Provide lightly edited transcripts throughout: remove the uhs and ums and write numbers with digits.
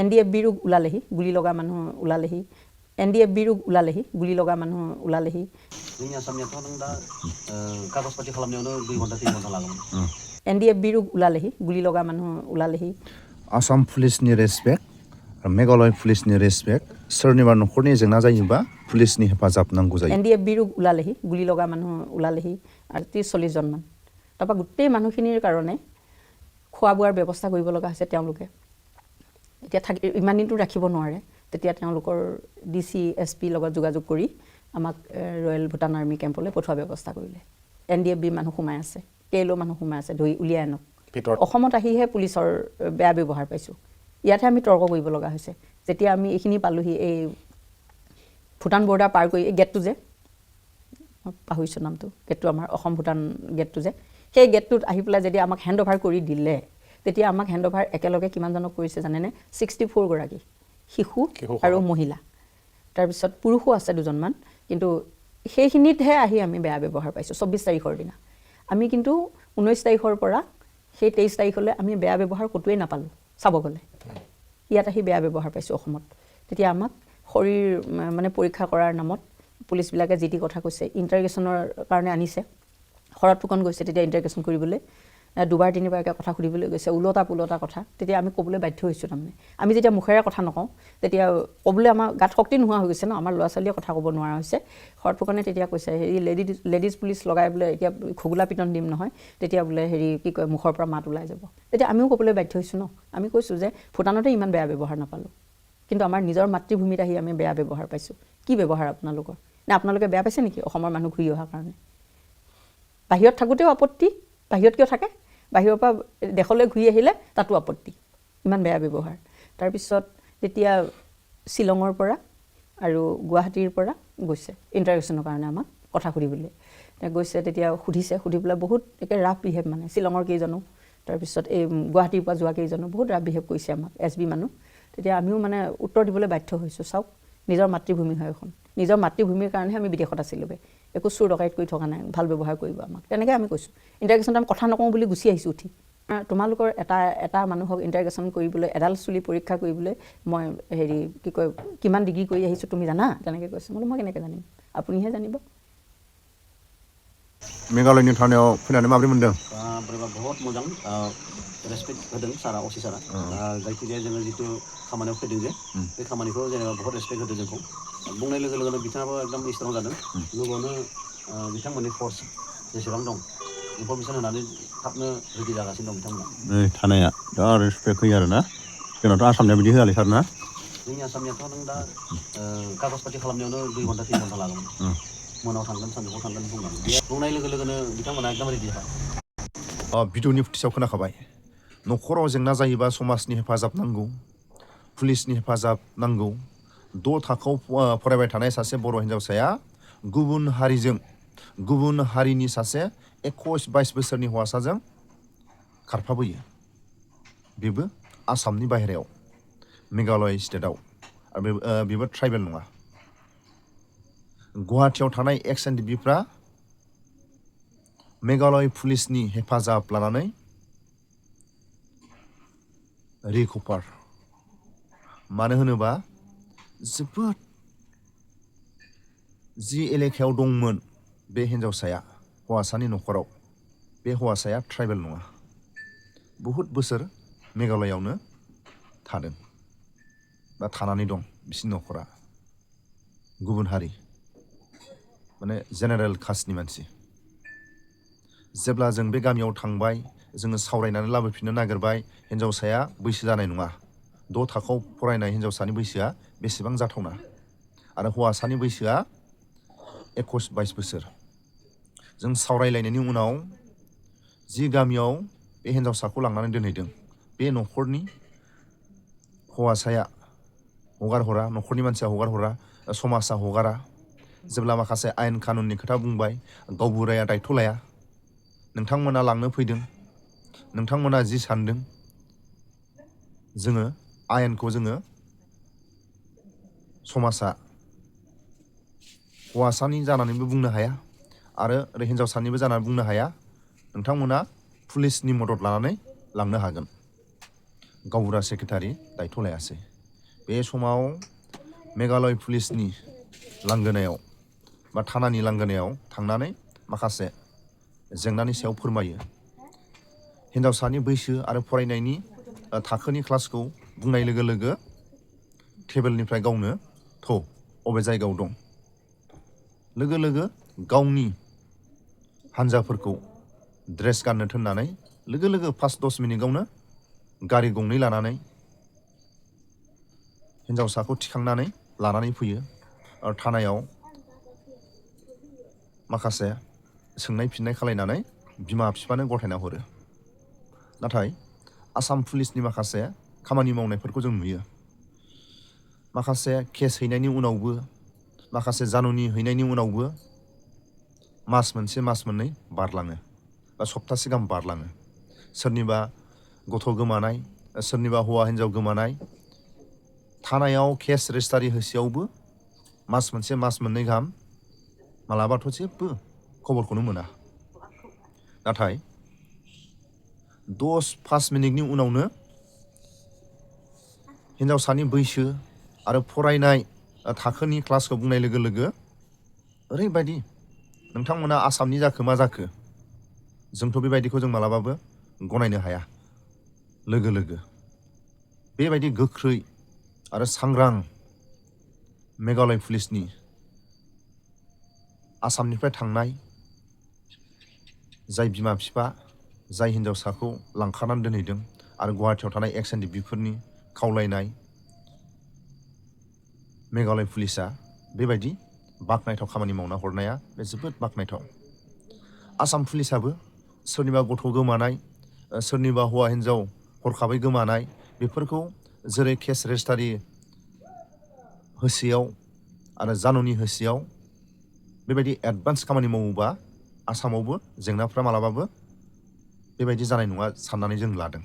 NDFB ৰোগ ওলালেহি গুলি লগা মানুহ ওলালেহি NDFB ৰোগ ওলালেহি গুলি লগা মানুহ ওলালেহি जोंनि आसामनियाथ' नों दा कागज पाति खालामनायावनो 2 घन्टा 3 घन्टा लागोन NDFB ৰোग ওলালেহি गुली লগা মানুহ ওলালেহি आसाम पुलिसनि रेसपेक्ट मेघालय पुलिसनि रेसपेक्ट सोरनिबा नखरनि जेंना जायोबा पुलिसनि हेफाजाब नांगौ जायो NDFB ৰোग ওলালেহি गुली লগা মানুহ ওলালেহি আৰু 30-40 জন মান তাৰপা গোটেই মানুহখিনিৰ কাৰণে খোৱা বোৱাৰ ব্যৱস্থা কৰিব লগা হৈছে তেওঁলোকে এতিয়া ইমান দিনটো ৰাখিব নোৱাৰে তেতিয়া তেওঁলোকৰ DC SP লগত যোগাযোগ কৰি আমাক ৰয়েল ভুটান আৰ্মি কেম্পলৈ পঠোৱা ব্যৱস্থা কৰিলে NDFB মানুহ সোমাই আছে কেলো মানুহ সোমাই আছে ধৰি উলিয়াই আনক অসমত আহিহে পুলিচৰ বেয়া ব্যৱহাৰ পাইছো ইয়াতে আমি তৰ্ক কৰিব লগা হৈছে যেতিয়া আমি এইখিনি পালোহি এই ভুটান বৰ্ডাৰ পাৰ কৰি এই গেটটো যে পাহৰিছো নামটো গেটটো আমাৰ অসম ভুটান গেটটো যে সেই গেটটোত আহি পেলাই যদি আমাক হেণ্ড অভাৰ কৰি দিলে তেতিয়া আমাক হেণ্ড অভাৰ একেলগে কিমান জনক কৰিছে জানেনে 64 গৰাকী শিশু আৰু মহিলা তাৰ পিছত পুৰুষও আছে দুজনমান কিন্তু সেইখিনিতহে আহি আমি বেয়া ব্যৱহাৰ পাইছো 24 তাৰিখৰ দিনা আমি কিন্তু 19 তাৰিখৰ পৰা সেই 23 তাৰিখলৈ আমি বেয়া ব্যৱহাৰ কতোৱে নাপালো চাব গলে ইয়াত আহি বেয়া ব্যৱহাৰ পাইছো অসমত তেতিয়া আমাক শৰীৰ মানে পৰীক্ষা কৰাৰ নামত পুলিচ বিলাকে জিটি কথা কৈছে ইন্টাৰগেশনৰ কাৰণে আনিছে খৰত ফুকন গৈছে তেতিয়া ইন্টাৰগেশন কৰিবলৈ দুবাৰ তিনিবাৰকে কথা খুদিবলৈ গৈছে উলটা পুলটা কথা তেতিয়া আমি কবলৈ বাধ্য হৈছো তাৰমানে আমি যেতিয়া মুখেৰে কথা নকওঁ তেতিয়া কবলৈ আমাৰ গাত শক্তি নোহোৱা হৈ গৈছে ন আমাৰ ল'ৰা-ছোৱালীয়ে কথা ক'ব নোৱাৰা হৈছে খৰত ফুকনে তেতিয়া কৈছে হেৰি লেডিজ পুলিচ লগাই বোলে এতিয়া খগুলা পিটন দিম নহয় তেতিয়া বোলে হেৰি কি কয় মুখৰ পৰা মাত ওলাই যাব তেতিয়া আমিও কবলৈ বাধ্য হৈছো ন আমি কৈছো যে ভুটানতে ইমান বেয়া ব্যৱহাৰ নাপালো কিন্তু আমাৰ নিজৰ মাতৃভূমিত আহি আমি বেয়া ব্যৱহাৰ পাইছো কি ব্যৱহাৰ আপোনালোকৰ না আপোনালোকে বেয়া পাইছে নেকি অসমৰ মানুহ ঘূৰি অহাৰ কাৰণে বাহিৰত থাকোতেও আপত্তি বাহিৰত কিয় থাকে বাহিৰৰ পৰা দেশলৈ ঘূৰি আহিলে তাতো আপত্তি ইমান বেয়া ব্যৱহাৰ তাৰ পিছত তেতিয়া শিলঙৰ পৰা আৰু গুৱাহাটীৰ পৰা গৈছে ইন্টাৰগেশনৰ কাৰণে আমাক কথা খুদিবলৈ গৈছে তেতিয়া সুধিবলৈ বহুত একে ৰাফ বিহেভ মানে শিলঙৰ কেইজনো তাৰ পিছত এই গুৱাহাটীৰ পৰা যোৱা কেইজনো বহুত ৰাফ বিহেভ কৰিছে আমাক SB মানুহ তেতিয়া আমিও মানে উত্তৰ দিবলৈ বাধ্য হৈছো চাওক নিজৰ মাতৃভূমি হয় এখন নিজৰ মাতৃভূমিৰ কাৰণে আমি বিদেশত আছিলো একো চুৰ ডকাইত কৰি থকা নাই ভাল ব্যৱহাৰ কৰিব আমাক তেনেকৈ আমি কৈছো ইন্টাৰগেশনত আমি কথা নকওঁ বুলি গুছি আহিছো উঠি তোমালোকৰ এটা মানুহক ইন্টাৰগেশন কৰিবলৈ এডাল চুলি পৰীক্ষা কৰিবলৈ মই হেৰি কি কয় কিমান ডিগ্ৰী কৰি আহিছো তুমি জানা তেনেকৈ কৈছো মই কেনেকৈ জানিম আপুনিহে জানিব मेघालयनि थानायाव फैनानै माब्रै मोनदों बोरैबा बहुत मोजां रेसपेक्ट होदों सारा असी सारा जायखिजाया जोङो जितु खामानियाव फैदों जे बे खामानिखौ जेनेबा बहुत रेसपेक्ट होदों जोंखौ बुंनाय लोगो लोगोनो बिथाङाबो एकदम स्ट्रं जादों लोगोआवनो बिथांमोननि फर्स जेसेबां दं इनफरमेसन होनानै थाबनो रेडि जागासिनो दं बिथांमोना थानाया दा रेसपेक्ट होयो आरोना जोंनाथ' आसामनिया बिदि होआलै सार ना जोंनि आसामनियाथ' नों दा कागज पाति खालामनायावनो 2 घन्टा 3 घन्टा लागोन मोनाव थांगोन सानजौफुआव थांगोन बुंनानै बुंनाय लोगो लोगोनो बिथांमोना एकदम रेडि भिडिअनि फुटिसाव खोनाखाबाय नखराव जेंना जायोबा समाजनि हेफाजाब नांगौ पुलिसनि हेफाजाब नांगौ 6 थाखोआव फरायबाय थानाय सासे बर' हिन्जावसाया गुबुन हारिनि सासे 21-22 बोसोरनि हौवासाजों खारफाबोयो बेबो आसामनि बाहेरायाव मेघालय स्टेटआव आरो बेबो ट्राइबेल नङा गुवाहाटीयाव थानाय NDFBफ्रा मेघालय पुलिसनि हेफाजाब लानानै रिकभार मानो होनोबा जोबोद जि एलेकायाव दंमोन बे हिन्जावसाया हौवासानि नखराव बे हौवासाया ट्राइबेल नङा बहुत बोसोर मेघालयावनो थादों बा थानानै दं बिसिनि नखरा गुबुन हारि माने जेनेरेल कास्टनि मानसि जेब्ला जों बे गामियाव थांबाय जोङो सावरायनानै लाबोफिननो नागिरबाय हिन्जावसाया बैसो जानाय नङा 6 थाखोआव फरायनाय हिन्जावसानि बैसोआ बेसेबां जाथावना आरो हौवासानि बैसोआ 21-22 बोसोर जों सावरायलायनायनि उनाव जि गामियाव बे हिन्जावसाखौ लांनानै दोनहैदों बे नखरनि हौवासाया हगार हरा नखरनि मानसिया हगार हरा समाजा हगारा जेब्ला माखासे आयेन कानुननि खोथा बुंबाय गावबुराया दायथ' लाया नोंथांमोना लांनो फैदों नोंथांमोना जि सानदों जोङो आयेनखौ जोङो समाजा हौवासानि जानानैबो बुंनो हाया आरो हिन्जावसानिबो जानानै बुंनो हाया नोंथांमोना पुलिसनि मदद लानानै लांनो हागोन गावबुरा सेक्रेटारि दायथ' लायासै बे समाव मेघालय पुलिसनि लांगोनायाव बा थानानि लांगोनायाव थांनानै माखासे जेंनानि सायाव फोरमायो हिन्जावसानि बैसो आरो फरायनायनि थाखोनि क्लासखौ बुंनाय लोगो लोगो टेबोलनिफ्राय गावनो अबे जायगायाव दं लोगो लोगो गावनि हान्जाफोरखौ ड्रेस गाननो थोननानै लोगो लोगो 5-10 मिनिटावनो गारि गंनै लानानै हिन्जावसाखौ थिखांनानै लानानै फैयो आरो थानायाव माखासे सोंनाय फिननाय खालायनानै बिमा बिफानो गथायना हरो नाथाय आसाम पुलिसनि माखासे खामानि मावनायफोरखौ जों नुयो माखासे केस हैनायनि उनावबो माखासे जानुनि हैनायनि उनावबो मास मोनसे मास मोननै बारलाङो बा सप्तासे गाहाम बारलाङो सोरनिबा गथ' गोमानाय सोरनिबा हौवा हिन्जाव गोमानाय थानायाव केस रेजिस्टारि होसेयावबो मास मोनसे मास मोननै गाहाम मालाबाथ' जेबो खबरखौनो मोना नाथाय 10-5 मिनिटनि उनावनो हिन्जावसानि बैसो आरो फरायनाय थाखोनि क्लासखौ बुंनाय लोगो लोगो ओरैबायदि नोंथांमोना आसामनि जाखो मा जाखो जोंथ' बेबायदिखौ जों मालाबाबो गनायनो हाया लोगो लोगो बेबायदि गोख्रै आरो सांग्रां मेघालय पुलिसनि आसामनिफ्राय थांनाय जाय बिमा बिफा जाय हिन्जावसाखौ लांखारनानै दोनहैदों आरो गुवाहाटियाव थानाय NDFB खावलायनाय मेघालय पुलिसा बेबायदि बाख्नायथाव खामानि मावना हरनाया बे जोबोद बाख्नायथाव आसाम पुलिसाबो सोरनिबा गथ' गोमानाय सोरनिबा हौवा हिन्जाव हरखाबै गोमानाय बेफोरखौ जेरै केस रेजिस्टारि होसेयाव आरो जानुनि होसेयाव बेबायदि एडभान्स खामानि मावोबा आसामावबो जेंनाफ्रा मालाबाबो बेबायदि जानाय नङा साननानै जों लादों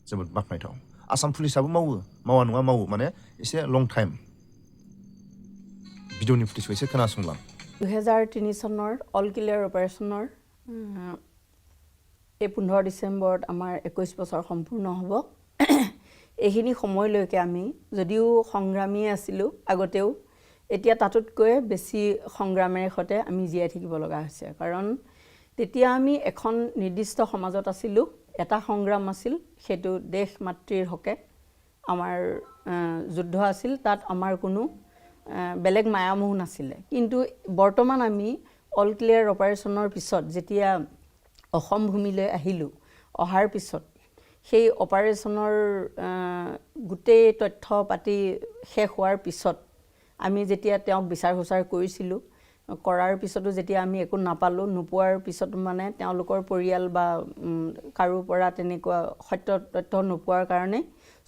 जोबोद बाख्नायथाव आसाम पुलिसाबो मावा नङा मावो माने एसे लं टाइम भिडिअनि फुटेजखौ एसे खोनासंलां 2003 চনৰ অল ক্লিয়াৰ অপাৰেশ্যনৰ এই 15 ডিচেম্বৰত আমাৰ 21 বছৰ সম্পূৰ্ণ হ'ব এইখিনি সময়লৈকে আমি যদিও সংগ্ৰামী আছিলোঁ আগতেও এতিয়া তাতোতকৈ বেছি সংগ্ৰামেৰে সৈতে আমি জীয়াই থাকিব লগা হৈছে কাৰণ তেতিয়া আমি এখন নিৰ্দিষ্ট সমাজত আছিলোঁ এটা সংগ্ৰাম আছিল সেইটো দেশ মাতৃৰ হকে আমাৰ যুদ্ধ আছিল তাত আমাৰ কোনো বেলেগ মায়ামোহ নাছিলে কিন্তু বৰ্তমান আমি অল ক্লিয়াৰ অপাৰেশ্যনৰ পিছত যেতিয়া অসম ভূমিলৈ আহিলোঁ অহাৰ পিছত সেই অপাৰেশ্যনৰ গোটেই তথ্য পাতি শেষ হোৱাৰ পিছত আমি যেতিয়া তেওঁক বিচাৰ হোচাৰ কৰিছিলোঁ কৰাৰ পিছতো যেতিয়া আমি একো নাপালোঁ নোপোৱাৰ পিছত মানে তেওঁলোকৰ পৰিয়াল বা কাৰো পৰা তেনেকুৱা সত্য তথ্য নোপোৱাৰ কাৰণে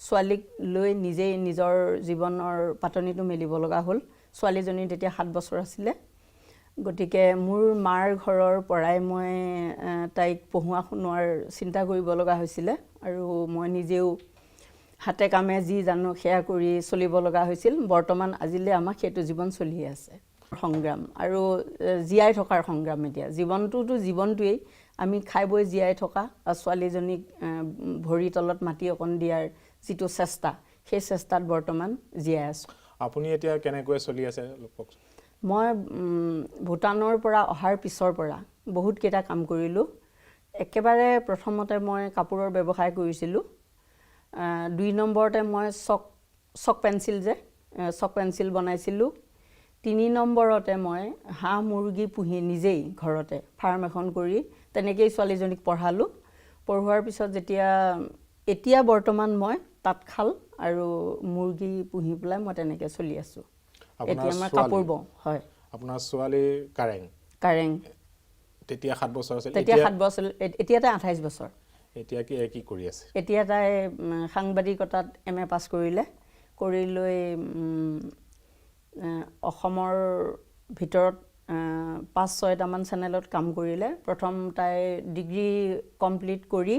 ছোৱালীক লৈ নিজেই নিজৰ জীৱনৰ পাতনিটো মেলিব লগা হ'ল ছোৱালীজনী তেতিয়া 7 বছৰ আছিলে গতিকে মোৰ মাৰ ঘৰৰ পৰাই মই তাইক পঢ়ুৱা শুনোৱাৰ চিন্তা কৰিব লগা হৈছিলে আৰু মই নিজেও হাতে কামে যি জানো সেয়া কৰি চলিব লগা হৈছিল বৰ্তমান আজিলৈ আমাক সেইটো জীৱন চলি আছে সংগ্ৰাম আৰু জীয়াই থকাৰ সংগ্ৰাম এতিয়া জীৱনটোতো জীৱনটোৱেই আমি খাই বৈ জীয়াই থকা ছোৱালীজনীক ভৰি তলত মাটি অকণ দিয়াৰ যিটো চেষ্টা সেই চেষ্টাত বৰ্তমান জীয়াই আছোঁ আপুনি এতিয়া কেনেকৈ চলি আছে লোকক মই ভূটানৰ পৰা অহাৰ পিছৰ পৰা বহুত কেইটা কাম কৰিলোঁ একেবাৰে প্ৰথমতে মই কাপোৰৰ ব্যৱসায় কৰিছিলোঁ 2 নম্বৰতে মই চক পেন্সিল বনাইছিলোঁ 3 নম্বৰতে মই হাঁহ মুৰ্গী পুহি নিজেই ঘৰতে ফাৰ্ম এখন কৰি তেনেকেই ছোৱালীজনীক পঢ়োৱাৰ পিছত এতিয়া বৰ্তমান মই তাঁতশাল আৰু মুৰ্গী পুহি পেলাই মই তেনেকৈ চলি আছোঁ এতিয়া মই কাপোৰ বওঁ হয় আপোনাৰ ছোৱালী কাৰেং তেতিয়া 7 বছৰ আছিল তেতিয়া 7 বছৰ এতিয়া তাই 28 বছৰ এতিয়া কি কৰি আছে এতিয়া তাই সাংবাদিকতাত MA পাছ কৰি লৈ অসমৰ ভিতৰত 5-6টামান চেনেলত কাম কৰিলে প্ৰথম তাই ডিগ্ৰী কমপ্লিট কৰি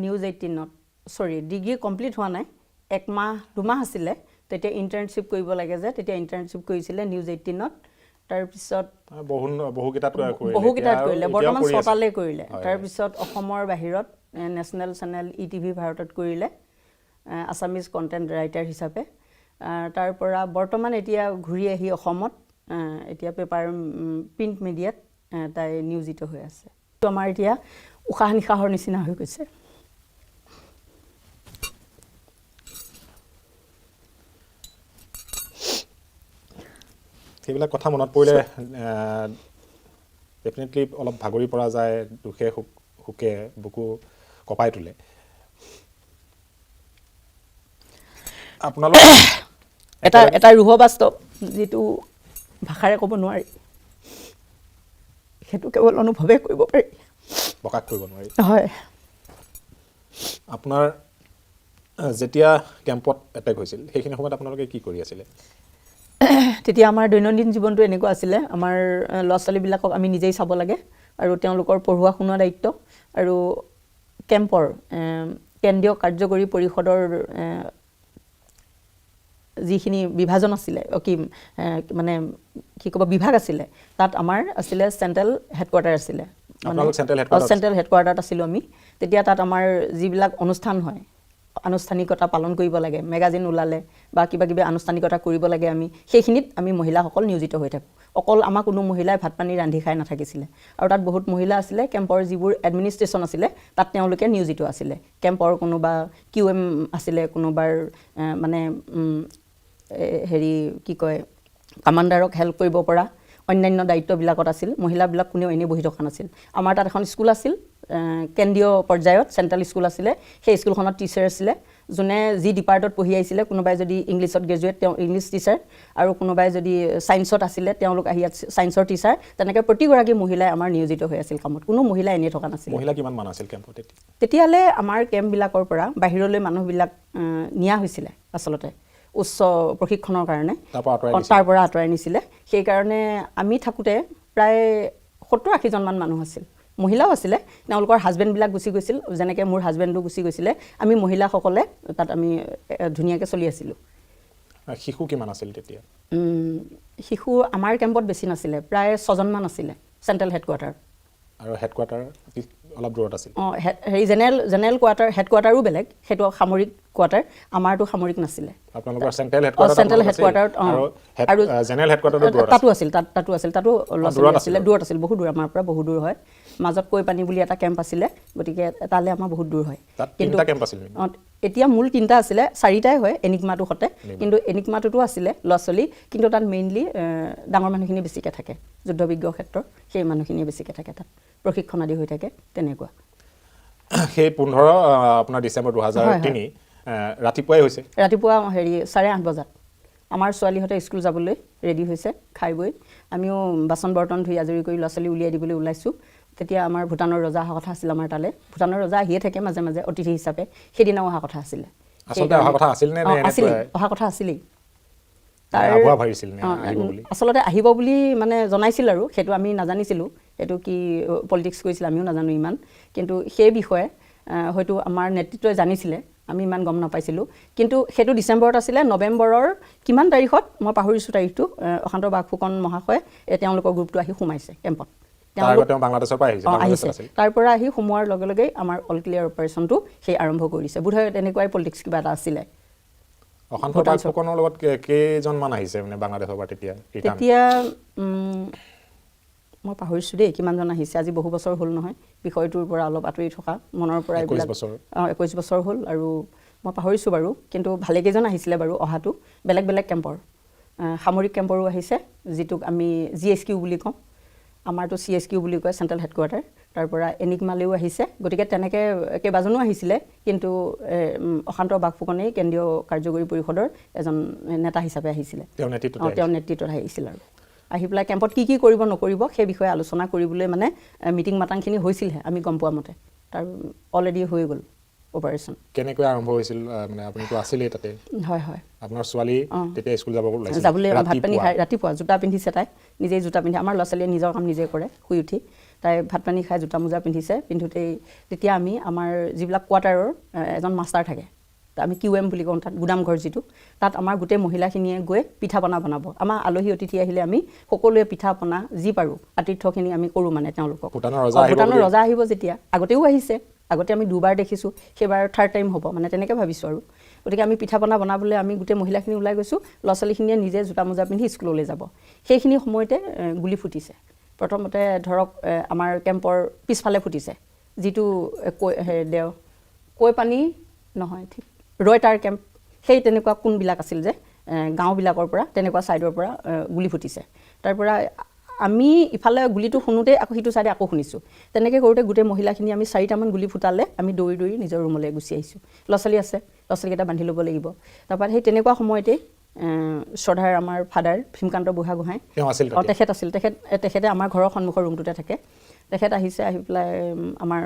নিউজ 18ত ডিগ্ৰী কমপ্লিট হোৱা নাই 1 মাহ 2 মাহ আছিলে তেতিয়া ইন্টাৰ্নশিপ কৰিব লাগে যে তেতিয়া ইন্টাৰ্নশিপ কৰিছিলে নিউজ 18ত তাৰ পিছত বহুকেইটাত কৰিলে বৰ্তমান 6টালৈ কৰিলে তাৰ পিছত অসমৰ বাহিৰত নেশ্যনেল চেনেল ETV ভাৰতত কৰিলে আছামিজ কণ্টেণ্ট ৰাইটাৰ হিচাপে তাৰ পৰা বৰ্তমান এতিয়া ঘূৰি আহি অসমত এতিয়া পেপাৰ প্ৰিণ্ট মিডিয়াত তাই নিয়োজিত হৈ আছে আমাৰ এতিয়া উশাহ নিশাহৰ নিচিনা হৈ গৈছে সেইবিলাক কথা মনত পৰিলে ডেফিনেটলি অলপ ভাগৰি পৰা যায় দুখে সুখে বুকু কঁপাই তোলে আপোনালোক এটা ৰুহ বাস্তৱ যিটো ভাষাৰে ক'ব নোৱাৰি সেইটো কেৱল অনুভৱে কৰিব পাৰি প্ৰকাশ কৰিব নোৱাৰি হয় আপোনাৰ যেতিয়া কেম্পত এটেক হৈছিল সেইখিনি সময়ত আপোনালোকে কি কৰি আছিলে তেতিয়া আমাৰ দৈনন্দিন জীৱনটো এনেকুৱা আছিলে আমাৰ ল'ৰা ছোৱালীবিলাকক আমি নিজেই চাব লাগে আৰু তেওঁলোকৰ পঢ়ুৱা শুনোৱা দায়িত্ব আৰু কেম্পৰ কেন্দ্ৰীয় কাৰ্যকৰী পৰিষদৰ যিখিনি বিভাজন আছিলে মানে কি ক'ব বিভাগ আছিলে তাত আমাৰ আছিলে চেণ্ট্ৰেল হেডকোৱাৰ্টাৰ আছিলে চেণ্ট্ৰেল হেডকোৱাৰ্টাৰত আছিলোঁ আমি তেতিয়া তাত আমাৰ যিবিলাক অনুষ্ঠান হয় আনুষ্ঠানিকতা পালন কৰিব লাগে মেগাজিন ওলালে বা কিবা কিবি আনুষ্ঠানিকতা কৰিব লাগে আমি সেইখিনিত আমি মহিলাসকল নিয়োজিত হৈ থাকোঁ অকল আমাৰ কোনো মহিলাই ভাত পানী ৰান্ধি খাই নাথাকিছিলে আৰু তাত বহুত মহিলা আছিলে কেম্পৰ যিবোৰ এডমিনিষ্ট্ৰেশ্যন আছিলে তাত তেওঁলোকে নিয়োজিত আছিলে কেম্পৰ কোনোবা QM আছিলে কোনোবাৰ মানে হেৰি কি কয় কামাণ্ডাৰক হেল্প কৰিব পৰা অন্যান্য দায়িত্ববিলাকত আছিল মহিলাবিলাক কোনেও এনেই বহি থকা নাছিল আমাৰ তাত এখন স্কুল আছিল কেন্দ্ৰীয় পৰ্যায়ত চেণ্ট্ৰেল স্কুল আছিলে সেই স্কুলখনত টিচাৰ আছিলে যোনে যি ডিপাৰ্টত পঢ়ি আহিছিলে কোনোবাই যদি ইংলিছত গ্ৰেজুৱেট তেওঁ ইংলিছ টিচাৰ আৰু কোনোবাই যদি ছায়েন্সত আছিলে তেওঁলোক আহি ছায়েন্সৰ টিচাৰ তেনেকৈ প্ৰতিগৰাকী মহিলাই আমাৰ নিয়োজিত হৈ আছিল কামত কোনো মহিলা এনেই থকা নাছিল মহিলা কিমান মান আছিল কেম্পত তেতিয়াহ'লে আমাৰ কেম্পবিলাকৰ পৰা বাহিৰলৈ মানুহবিলাক নিয়া হৈছিলে আচলতে উচ্চ প্ৰশিক্ষণৰ কাৰণে তাৰ পৰা আঁতৰাই নিছিলে সেইকাৰণে আমি থাকোঁতে প্ৰায় 70-80জনমান মানুহ আছিল মহিলাও আছিলে তেওঁলোকৰ হাজবেণ্ডবিলাক গুচি গৈছিল যেনেকৈ মোৰ হাজবেণ্ডো গুচি গৈছিলে আমি মহিলাসকলে তাত আমি ধুনীয়াকৈ চলি আছিলোঁ শিশু কিমান আছিল তেতিয়া শিশু আমাৰ কেম্পত বেছি নাছিলে প্ৰায় 6জনমান আছিলে চেণ্ট্ৰেল হেডকোৱাৰ্টাৰ আৰু হেডকোৱাৰ্টাৰ অলপ দূৰত আছিল হেৰি জেনেৰেল কোৱাৰ্টাৰ হেডকোৱাৰ্টাৰো বেলেগ সেইটো সামৰিক কোৱাৰ্টাৰ আমাৰতো সামৰিক নাছিলে আপোনালোকৰ চেণ্ট্ৰেল হেডকোৱাৰ্টাৰত আৰু জেনেৰেল হেডকোৱাৰ্টাৰত তাতো আছিল তাতো ল'ৰা ছোৱালী আছিলে দূৰত আছিল বহুত দূৰ আমাৰ পৰা বহুত দূৰ হয় মাজত কৈ পানী বুলি এটা কেম্প আছিলে গতিকে তালৈ আমাৰ বহুত দূৰ হয় কিন্তু কেম্প আছিল এতিয়া মূল 3টা আছিলে 4টাই হয় এনিকমাটো সতে কিন্তু এনিকমাটোতো আছিলে ল'ৰা ছোৱালী কিন্তু তাত মেইনলি ডাঙৰ মানুহখিনি বেছিকৈ থাকে যুদ্ধবিজ্ঞ ক্ষেত্ৰৰ সেই মানুহখিনি বেছিকৈ থাকে তাত প্ৰশিক্ষণ আদি হৈ থাকে তেনেকুৱা সেই 15 আপোনাৰ ডিচেম্বৰ 2003 ৰাতিপুৱাই হৈছে ৰাতিপুৱা হেৰি 8:30 বজাত আমাৰ ছোৱালীহঁতে স্কুল যাবলৈ ৰেডি হৈছে খাই বৈ আমিও বাচন বৰ্তন ধুই আজৰি কৰি ল'ৰা ছোৱালী উলিয়াই দিবলৈ ওলাইছোঁ তেতিয়া আমাৰ ভূটানৰ ৰজা অহা কথা আছিল আমাৰ তালৈ ভূটানৰ ৰজা আহিয়ে থাকে মাজে মাজে অতিথি হিচাপে সেইদিনাও অহা কথা আছিলে অহা কথা আছিলেই আচলতে আহিব বুলি মানে জনাইছিল আৰু সেইটো আমি নাজানিছিলোঁ সেইটো কি পলিটিক্স কৰিছিল আমিও নাজানো ইমান কিন্তু সেই বিষয়ে হয়তো আমাৰ নেতৃত্বই জানিছিলে আমি ইমান গম নাপাইছিলোঁ কিন্তু সেইটো ডিচেম্বৰত আছিলে নৱেম্বৰৰ কিমান তাৰিখত মই পাহৰিছোঁ তাৰিখটো অশান্ত বাগফুকন মহাশয়ে তেওঁলোকৰ গ্ৰুপটো আহি সোমাইছে কেম্পত তাৰ পৰা আহি সোমোৱাৰ লগে লগে আমাৰ অল ক্লিয়াৰ অপাৰেশ্যনটো সেই আৰম্ভ কৰিছে বোধহয় তেনেকুৱাই পলিটিক্স কিবা এটা আছিলে অশান্ত বাগফুকনৰ লগত কেইজনমান আহিছে মানে বাংলাদেশৰ পৰা তেতিয়া মই পাহৰিছোঁ দেই কিমানজন আহিছে আজি বহু বছৰ হ'ল নহয় বিষয়টোৰ পৰা অলপ আঁতৰি থকা মনৰ পৰা 21 বছৰ হ'ল আৰু মই পাহৰিছোঁ বাৰু কিন্তু ভালেকেইজন আহিছিলে বাৰু অহাটো বেলেগ বেলেগ কেম্পৰ সামৰিক কেম্পৰো আহিছে যিটোক আমি GSQ বুলি কওঁ আমাৰতো CSQ বুলি কয় চেণ্ট্ৰেল হেডকোৱাৰ্টাৰ তাৰ পৰা এনিকমালেও আহিছে গতিকে তেনেকৈ কেইবাজনো আহিছিলে কিন্তু অশান্ত বাগফুকনেই কেন্দ্ৰীয় কাৰ্যকৰী পৰিষদৰ এজন নেতা হিচাপে আহিছিলে তেওঁৰ নেতৃত্বত আহিছিল আৰু আহি পেলাই কেম্পত কি কৰিব নকৰিব সেই বিষয়ে আলোচনা কৰিবলৈ মানে মিটিং মাটাংখিনি হৈছিলহে আমি গম পোৱা মতে তাৰ অলৰেডি হৈ গ'ল অপাৰেশ্যন কেনেকৈ আৰম্ভ হৈছিল মানে আপুনিতো আছিলেই তাতে হয় হয় আপোনাৰ ছোৱালী তেতিয়া স্কুল যাবলৈ ভাত পানী খাই ৰাতিপুৱা জোতা পিন্ধিছে তাই নিজেই জোতা পিন্ধি আমাৰ ল'ৰা ছোৱালীয়ে নিজৰ কাম নিজে কৰে শুই উঠি তাই ভাত পানী খাই জোতা মোজা পিন্ধিছে পিন্ধোতেই তেতিয়া আমি আমাৰ যিবিলাক কোৱাৰ্টাৰৰ এজন মাষ্টাৰ থাকে আমি QM বুলি কওঁ তাত গুদামঘৰ যিটো তাত আমাৰ গোটেই মহিলাখিনিয়ে গৈ পিঠা পনা বনাব আমাৰ আলহী অতিথি আহিলে আমি সকলোৱে পিঠা পনা যি পাৰোঁ আতিথ্যখিনি আমি কৰোঁ মানে তেওঁলোকক ভূটানৰ ৰজা আহিব যেতিয়া আগতেও আহিছে আগতে আমি দুবাৰ দেখিছোঁ সেইবাৰ থাৰ্ড টাইম হ'ব মানে তেনেকৈ ভাবিছোঁ আৰু গতিকে আমি পিঠা পনা বনাবলৈ আমি গোটেই মহিলাখিনি ওলাই গৈছোঁ ল'ৰা ছোৱালীখিনিয়ে নিজে জোতা মোজা পিন্ধি স্কুললৈ যাব সেইখিনি সময়তে গুলি ফুটিছে প্ৰথমতে ধৰক আমাৰ কেম্পৰ পিছফালে ফুটিছে যিটো কৈ পানী নহয় ঠিক ৰয়টাৰ কেম্প সেই তেনেকুৱা কোনবিলাক আছিল যে গাঁওবিলাকৰ পৰা তেনেকুৱা ছাইডৰ পৰা গুলি ফুটিছে তাৰ পৰা আমি ইফালে গুলিটো শুনোতে আকৌ সিটো চাইডে আকৌ শুনিছোঁ তেনেকৈ কৰোঁতে গোটেই মহিলাখিনি আমি 4টামান গুলি ফুটালে আমি দৌৰি দৌৰি নিজৰ ৰুমলৈ গুচি আহিছোঁ ল'ৰা ছোৱালী আছে ল'ৰা ছোৱালীকেইটা বান্ধি ল'ব লাগিব তাৰপৰা সেই তেনেকুৱা সময়তে শ্ৰদ্ধাৰ আমাৰ ফাদাৰ ভীমকান্ত বুঢ়াগোহাঁই তেখেত আছিল তেখেতে আমাৰ ঘৰৰ সন্মুখৰ ৰুমটোতে থাকে তেখেত আহিছে আহি পেলাই আমাৰ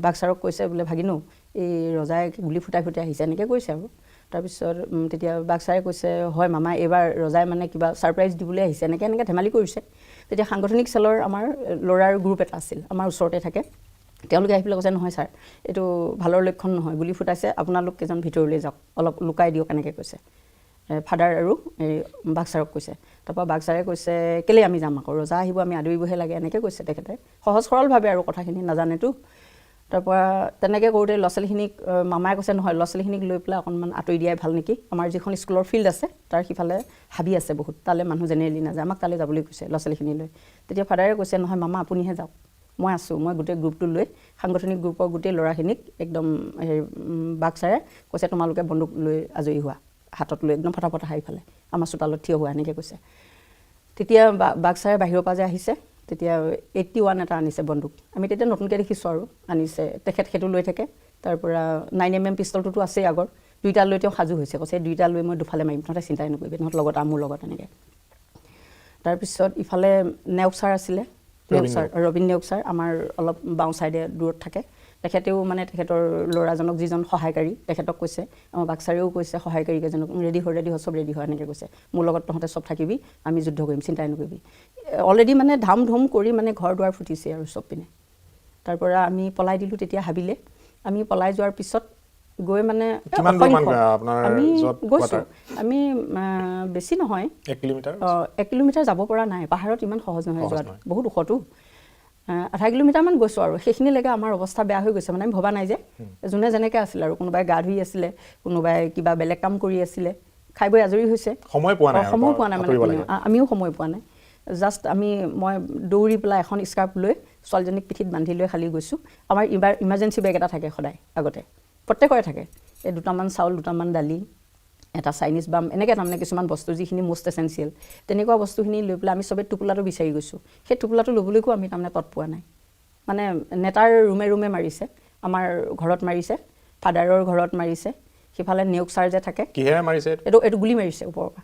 বাক্সাৰক কৈছে বোলে ভাগিনো এই ৰজাই গুলি ফুটাই আহিছে এনেকৈ কৈছে আৰু তাৰপিছত তেতিয়া বাক্সাৰে কৈছে হয় মামা এইবাৰ ৰজাই মানে কিবা ছাৰপ্ৰাইজ দিবলৈ আহিছে এনেকৈ ধেমালি কৰিছে তেতিয়া সাংগঠনিক চেলৰ আমাৰ ল'ৰাৰ গ্ৰুপ এটা আছিল আমাৰ ওচৰতে থাকে তেওঁলোকে আহি পেলাই কৈছে নহয় ছাৰ এইটো ভালৰ লক্ষণ নহয় গুলি ফুটাইছে আপোনালোক কেইজন ভিতৰলৈ যাওক অলপ লুকাই দিয়ক এনেকৈ কৈছে ফাদাৰ আৰু এই বাক্সাৰক কৈছে তাৰপৰা বাক্সাৰে কৈছে কেলৈ আমি যাম আকৌ ৰজা আহিব আমি আদৰিবহে লাগে এনেকৈ কৈছে তেখেতে সহজ সৰলভাৱে আৰু কথাখিনি নাজানেতো তাৰপৰা তেনেকৈ কৰোঁতে ল'ৰা ছোৱালীখিনিক মামাই কৈছে নহয় ল'ৰা ছোৱালীখিনিক লৈ পেলাই অকণমান আঁতৰি দিয়াই ভাল নেকি আমাৰ যিখন স্কুলৰ ফিল্ড আছে তাৰ সিফালে হাবি আছে বহুত তালৈ মানুহ জেনেৰেলি নাযায় আমাক তালৈ যাবলৈ কৈছে ল'ৰা ছোৱালীখিনি লৈ তেতিয়া ফাদাৰে কৈছে নহয় মামা আপুনিহে যাওক মই আছোঁ মই গোটেই গ্ৰুপটো লৈ সাংগঠনিক গ্ৰুপৰ গোটেই ল'ৰাখিনিক একদম হেৰি বাক্সাৰে কৈছে তোমালোকে বন্দুক লৈ আজৰি হোৱা হাতত লৈ একদম ফটাফট ইফালে আমাৰ চোতালত থিয় হোৱা এনেকৈ কৈছে তেতিয়া বাক্সাৰে বাহিৰৰ পৰা যে আহিছে তেতিয়া 81 এটা আনিছে বন্দুক আমি তেতিয়া নতুনকৈ দেখিছোঁ আৰু আনিছে তেখেত সেইটো লৈ থাকে তাৰ পৰা 9mm পিষ্টলটোতো আছেই আগৰ দুইটা লৈ তেওঁ সাজু হৈছে কৈছে দুইটা লৈ মই দুফালে মাৰিম তহঁতে চিন্তাই নকৰিবি তহঁত লগত মোৰ লগত এনেকৈ তাৰপিছত ইফালে নেওগ ছাৰ আছিলে ৰবীন নেওগ ছাৰ আমাৰ অলপ বাওঁ ছাইডে দূৰত থাকে তেখেতেও মানে তেখেতৰ ল'ৰাজনক যিজন সহায়কাৰী তেখেতক কৈছে আমাৰ বাক্সাৰেও কৈছে সহায়কাৰী কেইজনক ৰেডি হয় চব ৰেডি হয় এনেকৈ কৈছে মোৰ লগত তহঁতে চব থাকিবি আমি যুদ্ধ কৰিম চিন্তাই নকৰিবি অলৰেডি মানে ধাম ধুম কৰি মানে ঘৰ দুৱাৰ ফুটিছে আৰু চব পিনে তাৰ পৰা আমি পলাই দিলোঁ তেতিয়া হাবিলে আমি পলাই যোৱাৰ পিছত গৈ মানে আমি গৈছোঁ আমি বেছি নহয় 1 কিলোমিটাৰ যাব পৰা নাই পাহাৰত ইমান সহজ নহয় যোৱাটো বহুত ওখটো 0.5 কিলোমিটাৰমান গৈছোঁ আৰু সেইখিনিলৈকে আমাৰ অৱস্থা বেয়া হৈ গৈছে মানে আমি ভবা নাই যে যোনে যেনেকৈ আছিল আৰু কোনোবাই গা ধুই আছিলে কোনোবাই কিবা বেলেগ কাম কৰি আছিলে খাই বৈ আজৰি হৈছে সময় পোৱা নাই মানে আমিও সময় পোৱা নাই জাষ্ট মই দৌৰি পেলাই এখন স্কাৰ্ফ লৈ ছোৱালীজনীক পিঠিত বান্ধি লৈ খালি গৈছোঁ আমাৰ ইমাৰ্জেঞ্চি বেগ এটা থাকে সদায় আগতে প্ৰত্যেকৰে থাকে এই 2টামান চাউল 2টামান দালি এটা চাইনিজ বাম এনেকৈ তাৰমানে কিছুমান বস্তু যিখিনি মষ্ট এচেঞ্চিয়েল তেনেকুৱা বস্তুখিনি লৈ পেলাই আমি চবেই টোপোলাটো বিচাৰি গৈছোঁ সেই টোপোলাটো ল'বলৈকো আমি তাৰমানে তৎ পোৱা নাই মানে নেতাৰ ৰুমে মাৰিছে আমাৰ ঘৰত মাৰিছে ফাদাৰৰ ঘৰত মাৰিছে সিফালে নেওগ ছাৰ যে থাকে কিহেৰে মাৰিছে এইটো গুলি মাৰিছে ওপৰৰ পৰা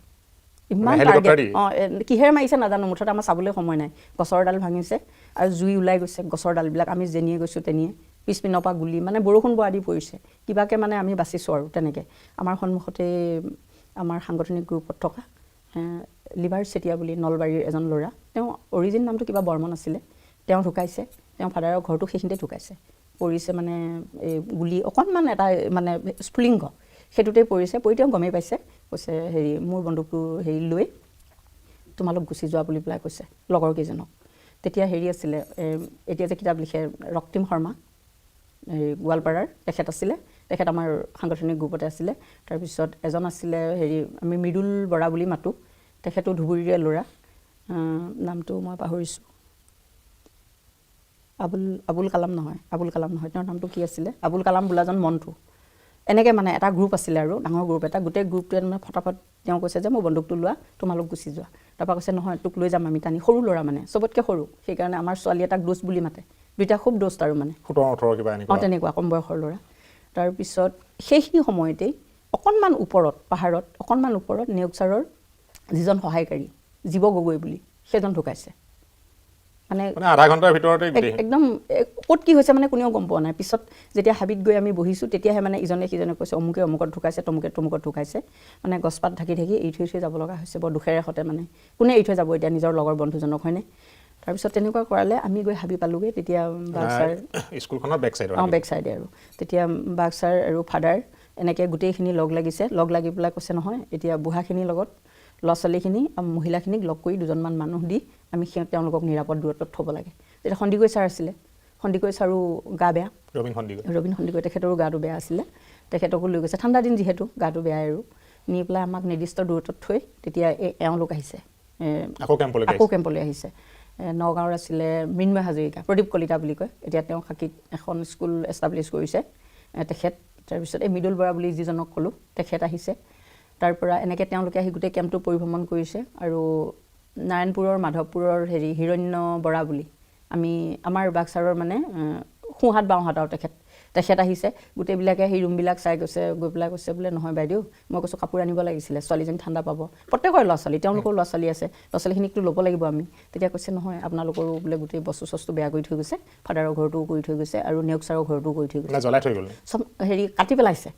ইমান টাৰ্গেট কিহেৰে মাৰিছে নাজানো মুঠতে আমাৰ চাবলৈ সময় নাই গছৰ ডাল ভাঙিছে আৰু জুই ওলাই গৈছে গছৰ ডালবিলাক আমি যেনিয়ে গৈছোঁ তেনিয়ে পিছপিনৰ পৰা গুলি মানে বৰষুণ আদি পৰিছে কিবাকৈ মানে আমি বাচিছোঁ আৰু তেনেকৈ আমাৰ সন্মুখতে আমাৰ সাংগঠনিক গ্ৰুপত থকা লিভাৰ চেতিয়া বুলি নলবাৰীৰ এজন ল'ৰা তেওঁ অৰিজিন নামটো কিবা বৰ্মন আছিলে তেওঁ ঢুকাইছে তেওঁ ফাদাৰৰ ঘৰটো সেইখিনিতে ঢুকাইছে পৰিছে মানে এই গুলি অকণমান এটা মানে স্ফুলিংগ সেইটোতে পৰিছে পৰি তেওঁ গমেই পাইছে কৈছে হেৰি মোৰ বন্দুকটো হেৰি লৈ তোমালোক গুচি যোৱা বুলি পেলাই কৈছে লগৰ কেইজনক তেতিয়া হেৰি আছিলে এতিয়া যে কিতাপ লিখে ৰক্তিম শৰ্মা এই গোৱালপাৰাৰ তেখেত আছিলে তেখেত আমাৰ সাংগঠনিক গ্ৰুপতে আছিলে তাৰপিছত এজন আছিলে হেৰি আমি মৃদুল বৰা বুলি মাতোঁ তেখেতো ধুবুৰীৰে ল'ৰা নামটো মই পাহৰিছোঁ আবুল কালাম নহয় তেওঁৰ নামটো কি আছিলে আবুল কালাম বোলাজন মনটো এনেকৈ মানে এটা গ্ৰুপ আছিলে আৰু ডাঙৰ গ্ৰুপ এটা গোটেই গ্ৰুপটোৱে মানে ফটাফট তেওঁ কৈছে যে মোৰ বন্দুকটো লোৱা তোমালোক গুচি যোৱা তাৰপৰা কৈছে নহয় তোক লৈ যাম আমি টানি সৰু ল'ৰা মানে চবতকৈ সৰু সেইকাৰণে আমাৰ ছোৱালী এটাক দোষ বুলি মাতে দুইটা খুব দোষ আৰু মানে 17-18 কিবা তেনেকুৱা কম বয়সৰ ল'ৰা তাৰপিছত সেইখিনি সময়তেই অকণমান ওপৰত পাহাৰত অকণমান ওপৰত নেওগ ছাৰৰ যিজন সহায়কাৰী জীৱ গগৈ বুলি সেইজন ঢুকাইছে মানে আধা ঘণ্টাৰ ভিতৰতে একদম ক'ত কি হৈছে মানে কোনেও গম পোৱা নাই পিছত যেতিয়া হাবিত গৈ আমি বহিছোঁ তেতিয়াহে মানে ইজনে সিজনে কৈছে অমুকত ঢুকাইছে তমুকত ঢুকাইছে মানে গছপাত ঢাকি এৰি থৈ যাব লগা হৈছে বৰ দুখেৰে সতে মানে কোনে এৰি থৈ যাব এতিয়া নিজৰ লগৰ বন্ধুজনক হয়নে তাৰপিছত তেনেকুৱা কৰালে আমি গৈ হাবি পালোগৈ তেতিয়া বাক্সাৰ স্কুলখনৰ বেক চাইডে আৰু তেতিয়া বাক্সাৰ আৰু ফাদাৰ এনেকৈ গোটেইখিনি লগ লাগি পেলাই কৈছে নহয় এতিয়া বুঢ়াখিনিৰ লগত ল'ৰা ছোৱালীখিনি মহিলাখিনিক লগ কৰি 2জনমান মানুহ দি আমি তেওঁলোকক নিৰাপদ দূৰত্বত থ'ব লাগে তেতিয়া সন্দিকৈ ছাৰ আছিলে সন্দিকৈ ছাৰো গা বেয়া ৰবীন সন্দিকৈ তেখেতৰো গাটো বেয়া আছিলে তেখেতকো লৈ গৈছে ঠাণ্ডা দিন যিহেতু গাটো বেয়া আৰু নি পেলাই আমাক নিৰ্দিষ্ট দূৰত্বত থৈ তেতিয়া এওঁলোক আহিছে আকৌ কেম্পলৈ আহিছে নগাঁৱৰ আছিলে মৃন্ময় হাজৰিকা প্ৰদীপ কলিতা বুলি কয় এতিয়া তেওঁ খাকীত এখন স্কুল এষ্টাব্লিছ কৰিছে তেখেত তাৰপিছত এই মৃদুল বৰা বুলি যিজনক ক'লোঁ তেখেত আহিছে তাৰ পৰা এনেকৈ তেওঁলোকে আহি গোটেই কেম্পটো পৰিভ্ৰমণ কৰিছে আৰু নাৰায়ণপুৰৰ মাধৱপুৰৰ হিৰণ্য বৰা বুলি আমাৰ বাক্সাৰৰ মানে সোঁহাত বাওঁহাত আৰু তেখেত আহিছে গোটেইবিলাকে সেই ৰুমবিলাক চাই গৈছে গৈ পেলাই কৈছে বোলে নহয় বাইদেউ মই কৈছোঁ কাপোৰ আনিব লাগিছিলে ছোৱালীজনী ঠাণ্ডা পাব প্ৰত্যেকৰে ল'ৰা ছোৱালী তেওঁলোকৰ ল'ৰা ছোৱালী আছে ল'ৰা ছোৱালীখিনিকতো ল'ব লাগিব আমি তেতিয়া কৈছে নহয় আপোনালোকৰো বোলে গোটেই বস্তু চস্তু বেয়া কৰি থৈ গৈছে ফাদাৰৰ ঘৰটোও কৰি থৈ গৈছে আৰু নেওগ ছাৰৰ ঘৰটোও কৰি থৈ গৈছে জ্বলাই থৈ গ'ল চব কাটি পেলাইছে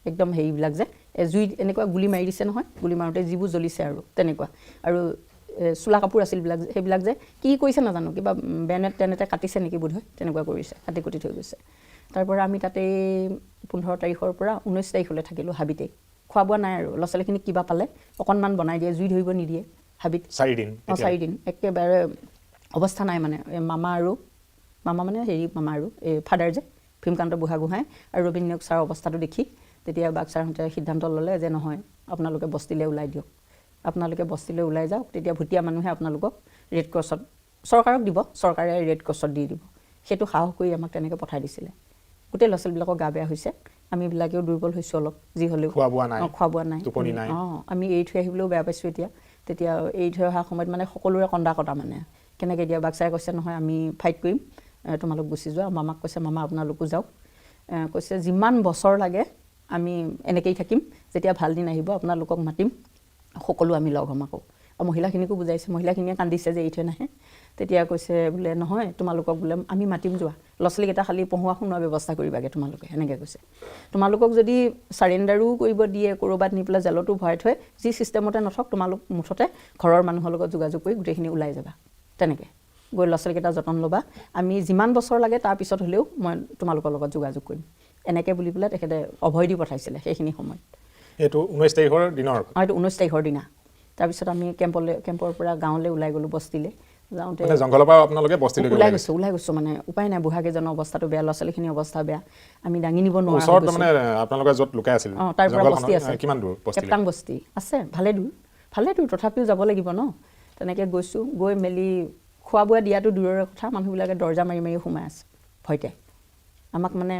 একদম হেৰিবিলাক যে জুই এনেকুৱা গুলি মাৰি দিছে নহয় গুলি মাৰোঁতে যিবোৰ জ্বলিছে আৰু তেনেকুৱা আৰু চোলা কাপোৰ আছিল সেইবিলাক যে কি কৰিছে নাজানো কিবা বেনেট টেনেটে কাটিছে নেকি বোধ হয় তেনেকুৱা কৰিছে কাটি কুটি থৈ গৈছে তাৰ পৰা আমি তাতেই 15 তাৰিখৰ পৰা 19 তাৰিখলৈ থাকিলোঁ হাবিতেই খোৱা বোৱা নাই আৰু ল'ৰা ছোৱালীখিনিক কিবা পালে অকণমান বনাই দিয়ে জুই ধৰিব নিদিয়ে হাবিত 4 দিন একেবাৰে অৱস্থা নাই মানে মামা মানে মামা আৰু এই ফাদাৰ যে ভীমকান্ত বুঢ়াগোহাঁই আৰু ৰবীন নেওগ ছাৰৰ অৱস্থাটো দেখি তেতিয়া বাক্সাৰহঁতে সিদ্ধান্ত ল'লে যে নহয় আপোনালোকে বস্তিলৈ ওলাই দিয়ক আপোনালোকে বস্তিলৈ ওলাই যাওক তেতিয়া ভুটীয়া মানুহে আপোনালোকক ৰেড ক্ৰছত চৰকাৰক দিব চৰকাৰে ৰেড ক্ৰছত দি দিব সেইটো সাহস কৰি আমাক তেনেকৈ পঠাই দিছিলে গোটেই ল'ৰা ছোৱালীবিলাকৰ গা বেয়া হৈছে আমিবিলাকেও দুৰ্বল হৈছোঁ অলপ যি হ'লেও খোৱা বোৱা নাই আমি এৰি থৈ আহিবলৈও বেয়া পাইছোঁ তেতিয়া এৰি থৈ অহা সময়ত মানে সকলোৰে কন্দা কটা মানে কেনেকৈ দিয়া বাক্সাৰে কৈছে নহয় আমি ফাইট কৰিম তোমালোক গুচি যোৱা মামাক কৈছে মামা আপোনালোকো যাওক কৈছে যিমান বছৰ লাগে আমি এনেকৈয়ে থাকিম যেতিয়া ভাল দিন আহিব আপোনালোকক মাতিম সকলো আমি লগ হ'ম আকৌ আৰু মহিলাখিনিকো বুজাইছে মহিলাখিনিয়ে কান্দিছে যে এৰি থৈ নাহে তেতিয়া কৈছে বোলে নহয় তোমালোকক বোলে আমি মাতিম যোৱা ল'ৰা ছোৱালীকেইটা খালি পঢ়ুৱা শুনোৱা ব্যৱস্থা কৰিবাগৈ তোমালোকে সেনেকৈ কৈছে তোমালোকক যদি চাৰেণ্ডাৰো কৰিব দিয়ে ক'ৰবাত নি পেলাই জেলতো ভৰাই থৈ যি ছিষ্টেমতে নথওক তোমালোক মুঠতে ঘৰৰ মানুহৰ লগত যোগাযোগ কৰি গোটেইখিনি ওলাই যাবা তেনেকৈ গৈ ল'ৰা ছোৱালীকেইটা যতন ল'বা আমি যিমান বছৰ লাগে তাৰপিছত হ'লেও মই তোমালোকৰ লগত যোগাযোগ কৰিম এনেকৈ বুলি পেলাই তেখেতে অভয় দি পঠাইছিলে সেইখিনি সময়ত এইটো 19 তাৰিখৰ দিনৰ এইটো 19 তাৰিখৰ দিনা তাৰপিছত আমি কেম্পৰ পৰা গাঁৱলৈ ওলাই গ'লোঁ বস্তিলৈ যাওঁতে জংঘলৰ পৰা আপোনালোকে বস্তিলৈ ওলাই গৈছোঁ মানে উপায় নাই বুঢ়াকেইজনৰ অৱস্থাটো বেয়া ল'ৰা ছোৱালীখিনিৰ অৱস্থা বেয়া আমি দাঙি নিব নোৱাৰোঁ ওচৰত মানে আপোনালোকে য'ত লুকাই আছিল তাৰ পৰা বস্তি আছে কিমান দূৰ কেপ্টাং বস্তি আছে ভালে দূৰ তথাপিও যাব লাগিব ন তেনেকৈ গৈছোঁ গৈ মেলি খোৱা বোৱা দিয়াটো দূৰৰে কথা মানুহবিলাকে দৰ্জা মাৰি মাৰি সোমাই আছে ভয়তে আমাক মানে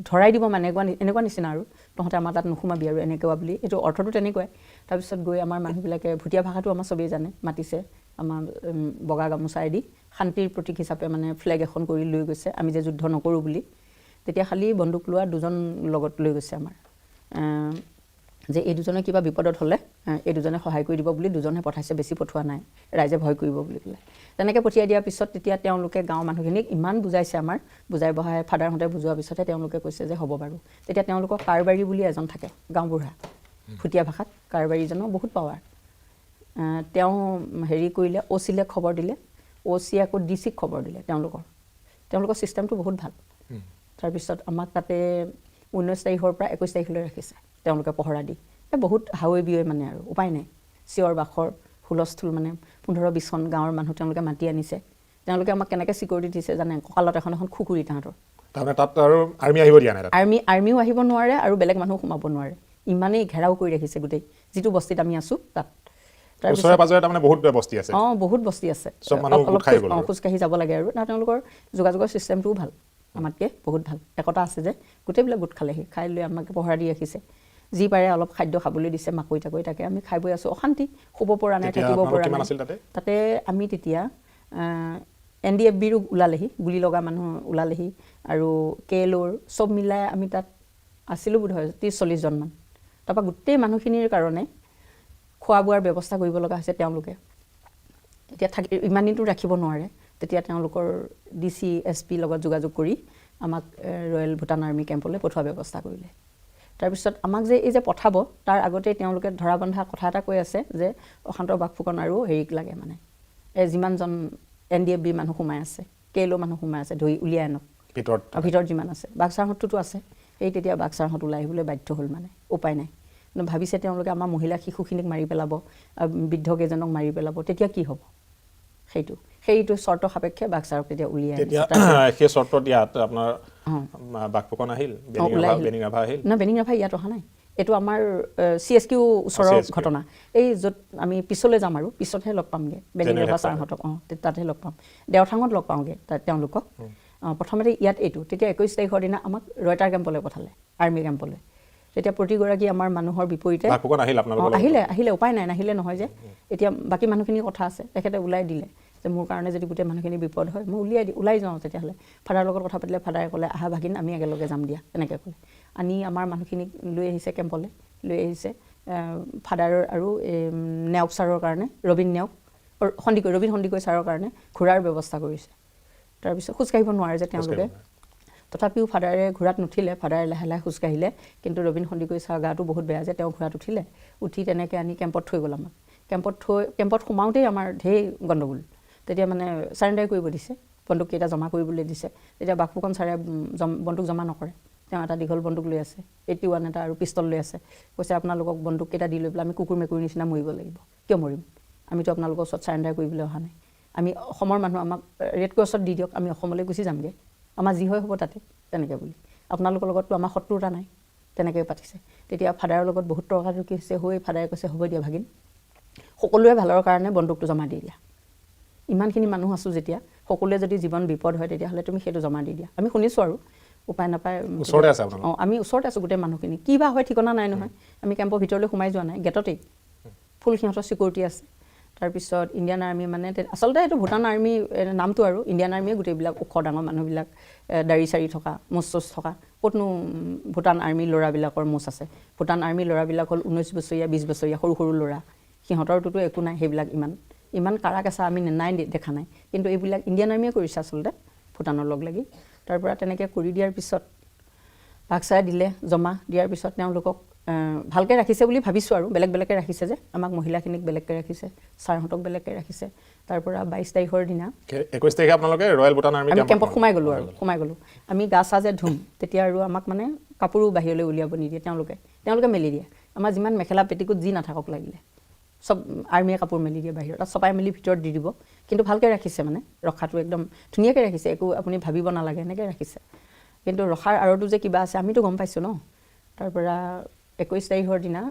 ধৰাই দিব মানে এনেকুৱা নিচিনা আৰু তহঁতে আমাৰ তাত নোসোমাবি আৰু এনেকুৱা বুলি এইটো অৰ্থটো তেনেকুৱাই তাৰপিছত গৈ আমাৰ মানুহবিলাকে ভুটীয়া ভাষাটো আমাৰ চবেই জানে মাতিছে আমাৰ বগা গামোচাইদি শান্তিৰ প্ৰতীক হিচাপে মানে ফ্লেগ এখন কৰি লৈ গৈছে আমি যে যুদ্ধ নকৰোঁ বুলি তেতিয়া খালি বন্দুক লোৱা দুজন লগত লৈ গৈছে আমাৰ যে এই দুজনে কিবা বিপদত হ'লে এই দুজনে সহায় কৰি দিব বুলি দুজনে পঠাইছে বেছি পঠোৱা নাই ৰাইজে ভয় কৰিব বুলি পেলাই তেনেকৈ পঠিয়াই দিয়াৰ পিছত তেতিয়া তেওঁলোকে গাঁৱৰ মানুহখিনিক ইমান বুজাইছে আমাৰ বুজাই বঢ়াই ফাদাৰহঁতে বুজোৱাৰ পিছতহে তেওঁলোকে কৈছে যে হ'ব বাৰু তেতিয়া তেওঁলোকৰ কাৰবাৰী বুলি এজন থাকে গাঁওবুঢ়া ভুটীয়া ভাষাত কাৰবাৰীজনৰ বহুত পাৱাৰ তেওঁ কৰিলে অ'চিলে খবৰ দিলে অ'চি আকৌ ডিচিক খবৰ দিলে তেওঁলোকৰ ছিষ্টেমটো বহুত ভাল তাৰপিছত আমাক তাতে 19 তাৰিখৰ পৰা 21 তাৰিখলৈ ৰাখিছে তেওঁলোকে পহৰা দি বহুত হাৱৈ বিয়ৈ মানে আৰু উপায় নাই চিঞৰ বাখৰ হুলস্থুল মানে 15-20খন গাঁৱৰ মানুহ তেওঁলোকে মাতি আনিছে তেওঁলোকে আমাক কেনেকৈ চিকিউৰিটি দিছে জানে কঁকালত এখন খুকুৰি তাহাঁতৰ তাৰমানে তাত আৰু আৰ্মি আহিব দিয়া নাই আৰ্মিও আহিব নোৱাৰে আৰু বেলেগ মানুহ সোমাব নোৱাৰে ইমানেই ঘেৰাও কৰি ৰাখিছে গোটেই যিটো বস্তিত আমি আছোঁ তাত ওচৰে পাজৰে তাৰমানে বহুত বস্তি আছে বহুত বস্তি আছে খোজকাঢ়ি যাব লাগে আৰু তেওঁলোকৰ যোগাযোগৰ ছিষ্টেমটোও ভাল আমাতকৈ বহুত ভাল একতা আছে যে গোটেইবিলাক গোট খালেহি খাই লৈ আমাক পহৰা দি ৰাখিছে যি পাৰে অলপ খাদ্য খাবলৈ দিছে মাকৈ টাকৈ তাকে আমি খাই বৈ আছোঁ অশান্তি শুব পৰা নাই থাকিব পৰা নাই তাতে আমি তেতিয়া NDFBৰো ওলালেহি গুলি লগা মানুহ ওলালেহি আৰু KLOৰ চব মিলাই আমি তাত আছিলোঁ বোধ হয় 30-40 জনমান তাৰপৰা গোটেই মানুহখিনিৰ কাৰণে খোৱা বোৱাৰ ব্যৱস্থা কৰিব লগা হৈছে তেওঁলোকে এতিয়া ইমান দিনটো ৰাখিব নোৱাৰে তেতিয়া তেওঁলোকৰ DC SP লগত যোগাযোগ কৰি আমাক ৰয়েল ভুটান আৰ্মি কেম্পলৈ পঠোৱা ব্যৱস্থা কৰিলে তাৰপিছত আমাক যে এই যে পঠাব তাৰ আগতে তেওঁলোকে ধৰা বন্ধা কথা এটা কৈ আছে যে অশান্ত বাকফুকন আৰু লাগে মানে যিমানজন NDFB মানুহ সোমাই আছে KLO মানুহ সোমাই আছে ধৰি উলিয়াই আনক ভিতৰত যিমান আছে বাক্সাৰহঁততো আছে এই তেতিয়া বাক্সাৰহঁত ওলাই আহিবলৈ বাধ্য হ'ল মানে উপায় নাই ভাবিছে তেওঁলোকে আমাৰ মহিলা শিশুখিনিক মাৰি পেলাব বৃদ্ধকেইজনক মাৰি পেলাব তেতিয়া কি হ'ব সেইটো চৰ্ত সাপেক্ষে বাক্সাৰক তেতিয়া উলিয়াই তেতিয়া সেই চৰ্তত ইয়াত আপোনাৰ বাঘপকন আহিল বেনিং ৰাভা আহিল না বেনিং ৰাভা ইয়াত অহা নাই এইটো আমাৰ CSQ ওচৰৰ ঘটনা এই য'ত আমি পিছলৈ যাম আৰু পিছতহে লগ পামগে বেনিং ৰাভা ছাৰহঁতক তাতহে লগ পাম দেওঠাঙত লগ পাওঁগে তেওঁলোকক প্ৰথমতে ইয়াত এইটো তেতিয়া 21 তাৰিখৰ দিনা আমাক ৰয়টাৰ কেম্পলৈ পঠালে আৰ্মি কেম্পলৈ তেতিয়া প্ৰতিগৰাকী আমাৰ মানুহৰ বিপৰীতে বাঘপকন আহিল আপোনালোকৰ আহিলে উপায় নাই নাহিলে নহয় যে এতিয়া বাকী মানুহখিনিৰ কথা আছে তেখেতে ওলাই দিলে যে মোৰ কাৰণে যদি গোটেই মানুহখিনি বিপদ হয় মই ওলাই যাওঁ তেতিয়াহ'লে ফাদাৰৰ লগত কথা পাতিলে ফাদাৰে ক'লে আহা ভাগিন আমি একেলগে যাম দিয়া তেনেকৈ ক'লে আনি আমাৰ মানুহখিনিক লৈ আহিছে কেম্পলৈ লৈ আহিছে ফাদাৰ আৰু নেওগ ছাৰৰ কাৰণে ৰবীন সন্দিকৈ ছাৰৰ কাৰণে ঘোঁৰাৰ ব্যৱস্থা কৰিছে তাৰপিছত খোজকাঢ়িব নোৱাৰে যে তেওঁলোকে তথাপিও ফাদাৰে ঘোঁৰাত নুঠিলে ফাদাৰে লাহে লাহে খোজকাঢ়িলে কিন্তু ৰবীন সন্দিকৈ ছাৰ গাটো বহুত বেয়া যে তেওঁ ঘোঁৰাত উঠি তেনেকৈ আনি কেম্পত থৈ গ'ল আমাক কেম্পত সোমাওঁতেই আমাৰ ঢেৰ গণ্ডগোল তেতিয়া মানে চাৰেণ্ডাৰ কৰিব দিছে বন্দুককেইটা জমা কৰিবলৈ দিছে তেতিয়া বাঘপকন ছাৰে বন্দুক জমা নকৰে তেওঁ এটা দীঘল বন্দুক লৈ আছে 81 এটা আৰু পিষ্টল লৈ আছে কৈছে আপোনালোকক বন্দুককেইটা দি লৈ পেলাই আমি কুকুৰ মেকুৰীৰ নিচিনা মৰিব লাগিব কিয় মৰিম আমিতো আপোনালোকৰ ওচৰত চাৰেণ্ডাৰ কৰিবলৈ অহা নাই আমি অসমৰ মানুহ আমাক ৰেড ক্ৰছত দি দিয়ক আমি অসমলৈ গুচি যামগৈ আমাৰ যি হয় হ'ব তাতে তেনেকৈ বুলি আপোনালোকৰ লগততো আমাৰ শত্ৰুতা নাই তেনেকৈ পাতিছে তেতিয়া ফাদাৰৰ লগত বহুত তৰ্কাতৰ্কি হৈছে হৈ ফাদাৰে কৈছে হ'ব দিয়া ভাগিন সকলোৱে ভালৰ কাৰণে বন্দুকটো জমা দি দিয়া ইমানখিনি মানুহ আছোঁ যেতিয়া সকলোৱে যদি জীৱন বিপদ হয় তেতিয়াহ'লে তুমি সেইটো জমা দি দিয়া আমি শুনিছোঁ আৰু উপায় নাপায় আমি ওচৰতে আছোঁ গোটেই মানুহখিনি কি বা হয় ঠিকনা নাই নহয় আমি কেম্পৰ ভিতৰলৈ সোমাই যোৱা নাই গেটতেই ফুল সিহঁতৰ চিকিউৰিটি আছে তাৰপিছত ইণ্ডিয়ান আৰ্মি মানে আচলতে এইটো ভূটান আৰ্মি নামটো আৰু ইণ্ডিয়ান আৰ্মিয়ে গোটেইবিলাক ওখ ডাঙৰ মানুহবিলাক দাড়ি চাৰি থকা মোচ চোচ থকা ক'তনো ভূটান আৰ্মি ল'ৰাবিলাকৰ মোচ আছে ভূটান আৰ্মি ল'ৰাবিলাক হ'ল 19 বছৰীয়া 20 বছৰীয়া সৰু ল'ৰা সিহঁতৰটোতো একো নাই সেইবিলাক ইমান কাৰা কেঁচা আমি নাই দেখা নাই কিন্তু এইবিলাক ইণ্ডিয়ান আৰ্মিয়ে কৰিছে আচলতে ভূটানৰ লগ লাগি তাৰ পৰা তেনেকৈ কৰি দিয়াৰ পিছত বাক্সাৰে দিলে জমা দিয়াৰ পিছত তেওঁলোকক ভালকৈ ৰাখিছে বুলি ভাবিছোঁ আৰু বেলেগকৈ ৰাখিছে যে আমাক মহিলাখিনিক বেলেগকৈ ৰাখিছে ছাৰহঁতক বেলেগকৈ ৰাখিছে তাৰ পৰা 22 তাৰিখৰ দিনা 21 তাৰিখে আপোনালোকে ৰয়েল ভূটান আৰ্মি কেম্পত সোমাই গ'লোঁ আমি গা চা যে ধুম তেতিয়া আৰু আমাক মানে কাপোৰো বাহিৰলৈ উলিয়াব নিদিয়ে তেওঁলোকে মেলি দিয়ে আমাৰ যিমান মেখেলা পেটিকোট যি নাথাকক লাগিলে সব আৰ্মিয়ে কাপোৰ মেলি দিয়ে বাহিৰত চপাই মেলি ভিতৰত দি দিব কিন্তু ভালকৈ ৰাখিছে মানে ৰখাটো একদম ধুনীয়াকৈ ৰাখিছে একো আপুনি ভাবিব নালাগে এনেকৈ ৰাখিছে কিন্তু ৰখাৰ আৰতো যে কিবা আছে আমিতো গম পাইছোঁ ন তাৰ পৰা 21 তাৰিখৰ দিনা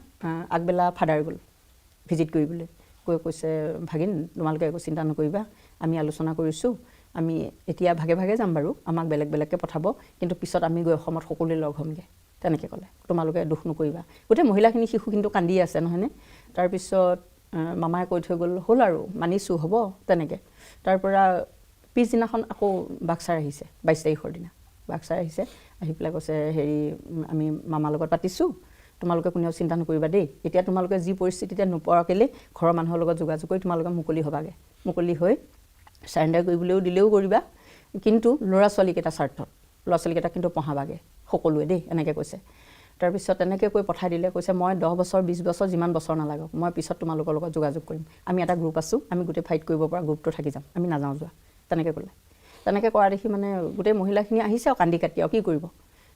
আগবেলা ফাদাৰ গ'ল ভিজিট কৰিবলৈ কৈছে ভাগিন তোমালোকে একো চিন্তা নকৰিবা আমি আলোচনা কৰিছোঁ আমি এতিয়া ভাগে ভাগে যাম বাৰু আমাক বেলেগকৈ পঠাব কিন্তু পিছত আমি গৈ অসমত সকলোৱে লগ হ'মগৈ তেনেকৈ ক'লে তোমালোকে দুখ নকৰিবা গোটেই মহিলাখিনি শিশু কিন্তু কান্দি আছে নহয়নে তাৰপিছত মামাই কৈ থৈ গ'ল হ'ল আৰু মানিছোঁ হ'ব তেনেকৈ তাৰ পৰা পিছদিনাখন আকৌ বাক্সাৰ আহিছে 22 তাৰিখৰ দিনা বাক্সাৰ আহিছে আহি পেলাই কৈছে হেৰি আমি মামাৰ লগত পাতিছোঁ তোমালোকে কোনেও চিন্তা নকৰিবা দেই এতিয়া তোমালোকে যি পৰিস্থিতিতে নোপোৱাকেলৈ ঘৰৰ মানুহৰ লগত যোগাযোগ কৰি তোমালোকে মুকলি হৈ চাৰেণ্ডাৰ কৰিবলৈও দিলেও কৰিবা কিন্তু ল'ৰা ছোৱালীকেইটা স্বাৰ্থত ল'ৰা ছোৱালীকেইটা কিন্তু পঢ়াবাগে সকলোৱে দেই এনেকৈ কৈছে তাৰপিছত তেনেকৈ কৈ পঠাই দিলে কৈছে মই 10 বছৰ 20 বছৰ যিমান বছৰ নালাগক মই পিছত তোমালোকৰ লগত যোগাযোগ কৰিম আমি এটা গ্ৰুপ আছোঁ আমি গোটেই ফাইট কৰিব পৰা গ্ৰুপটো থাকি যাম আমি নাযাওঁ যোৱা তেনেকৈ ক'লে তেনেকৈ কৰা দেখি মানে গোটেই মহিলাখিনি আহিছে আৰু কান্দি কাটি আৰু কি কৰিব